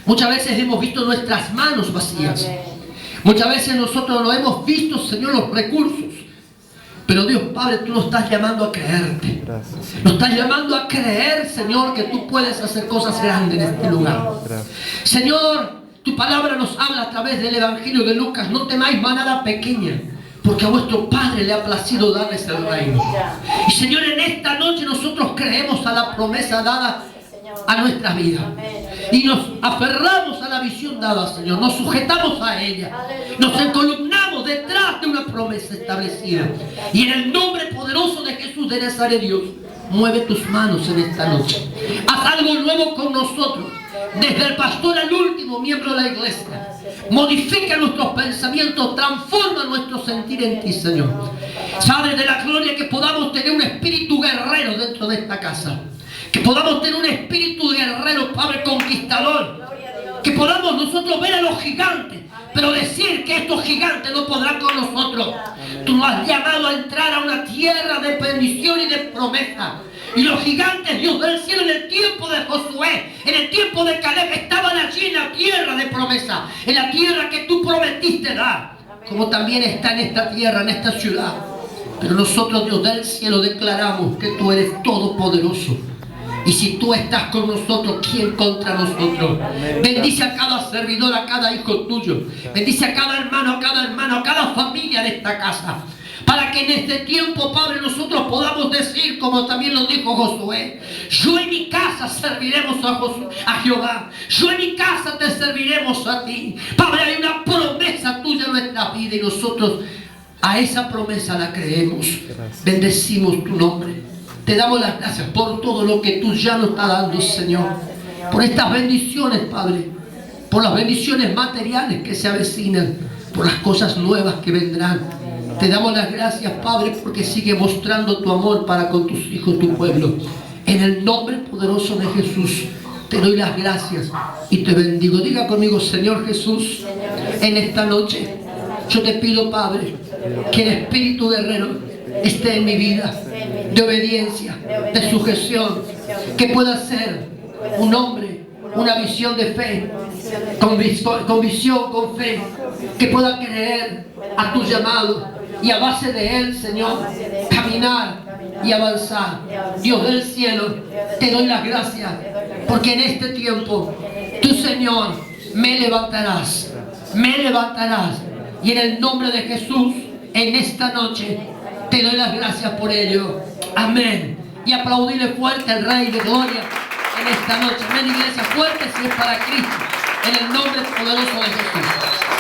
Muchas veces hemos visto nuestras manos vacías. Muchas veces nosotros no hemos visto, Señor, los recursos. Pero Dios Padre, tú nos estás llamando a creerte. Nos estás llamando a creer, Señor, que tú puedes hacer cosas grandes en este lugar. Señor, tu palabra nos habla a través del Evangelio de Lucas. No temáis manada pequeña, porque a vuestro Padre le ha placido darles el reino. Y Señor, en esta noche nosotros creemos a la promesa dada a nuestras vidas. Y nos aferramos a la visión dada, Señor. Nos sujetamos a ella. Nos encolumnamos detrás de una promesa establecida. Y en el nombre poderoso de Jesús de Nazaret, Dios, mueve tus manos en esta noche. Haz algo nuevo con nosotros. Desde el pastor al último miembro de la iglesia. Modifica nuestros pensamientos. Transforma nuestro sentir en ti, Señor. Padre de la gloria, que podamos tener un espíritu guerrero dentro de esta casa. Que podamos tener un espíritu guerrero, Padre, conquistador. Que podamos nosotros ver a los gigantes, pero decir que estos gigantes no podrán con nosotros. Tú nos has llamado a entrar a una tierra de bendición y de promesa. Y los gigantes, Dios del cielo, en el tiempo de Josué, en el tiempo de Caleb, estaban allí en la tierra de promesa, en la tierra que tú prometiste dar, como también está en esta tierra, en esta ciudad. Pero nosotros, Dios del cielo, declaramos que tú eres todopoderoso. Y si tú estás con nosotros, ¿quién contra nosotros? Bendice a cada servidor, a cada hijo tuyo. Bendice a cada hermano, a cada familia de esta casa. Para que en este tiempo, Padre, nosotros podamos decir, como también lo dijo Josué: yo en mi casa serviremos a Jehová. Yo en mi casa te serviremos a ti. Padre, hay una promesa tuya en nuestra vida y nosotros a esa promesa la creemos. Bendecimos tu nombre. Te damos las gracias por todo lo que tú ya nos estás dando, Señor. Por estas bendiciones, Padre. Por las bendiciones materiales que se avecinan. Por las cosas nuevas que vendrán. Te damos las gracias, Padre, porque sigue mostrando tu amor para con tus hijos, tu pueblo. En el nombre poderoso de Jesús, te doy las gracias y te bendigo. Diga conmigo: Señor Jesús, en esta noche yo te pido, Padre, que el espíritu guerrero esté en mi vida, de obediencia, de sujeción, que pueda ser un hombre, una visión de fe, con visión, con fe, que pueda creer a tu llamado y a base de él, Señor, caminar y avanzar. Dios del cielo, te doy las gracias, porque en este tiempo tú, Señor, me levantarás, y en el nombre de Jesús, en esta noche, te doy las gracias por ello. Amén. Y aplaudirle fuerte al Rey de Gloria en esta noche. Amén, iglesia, fuerte si es para Cristo. En el nombre poderoso de Jesús.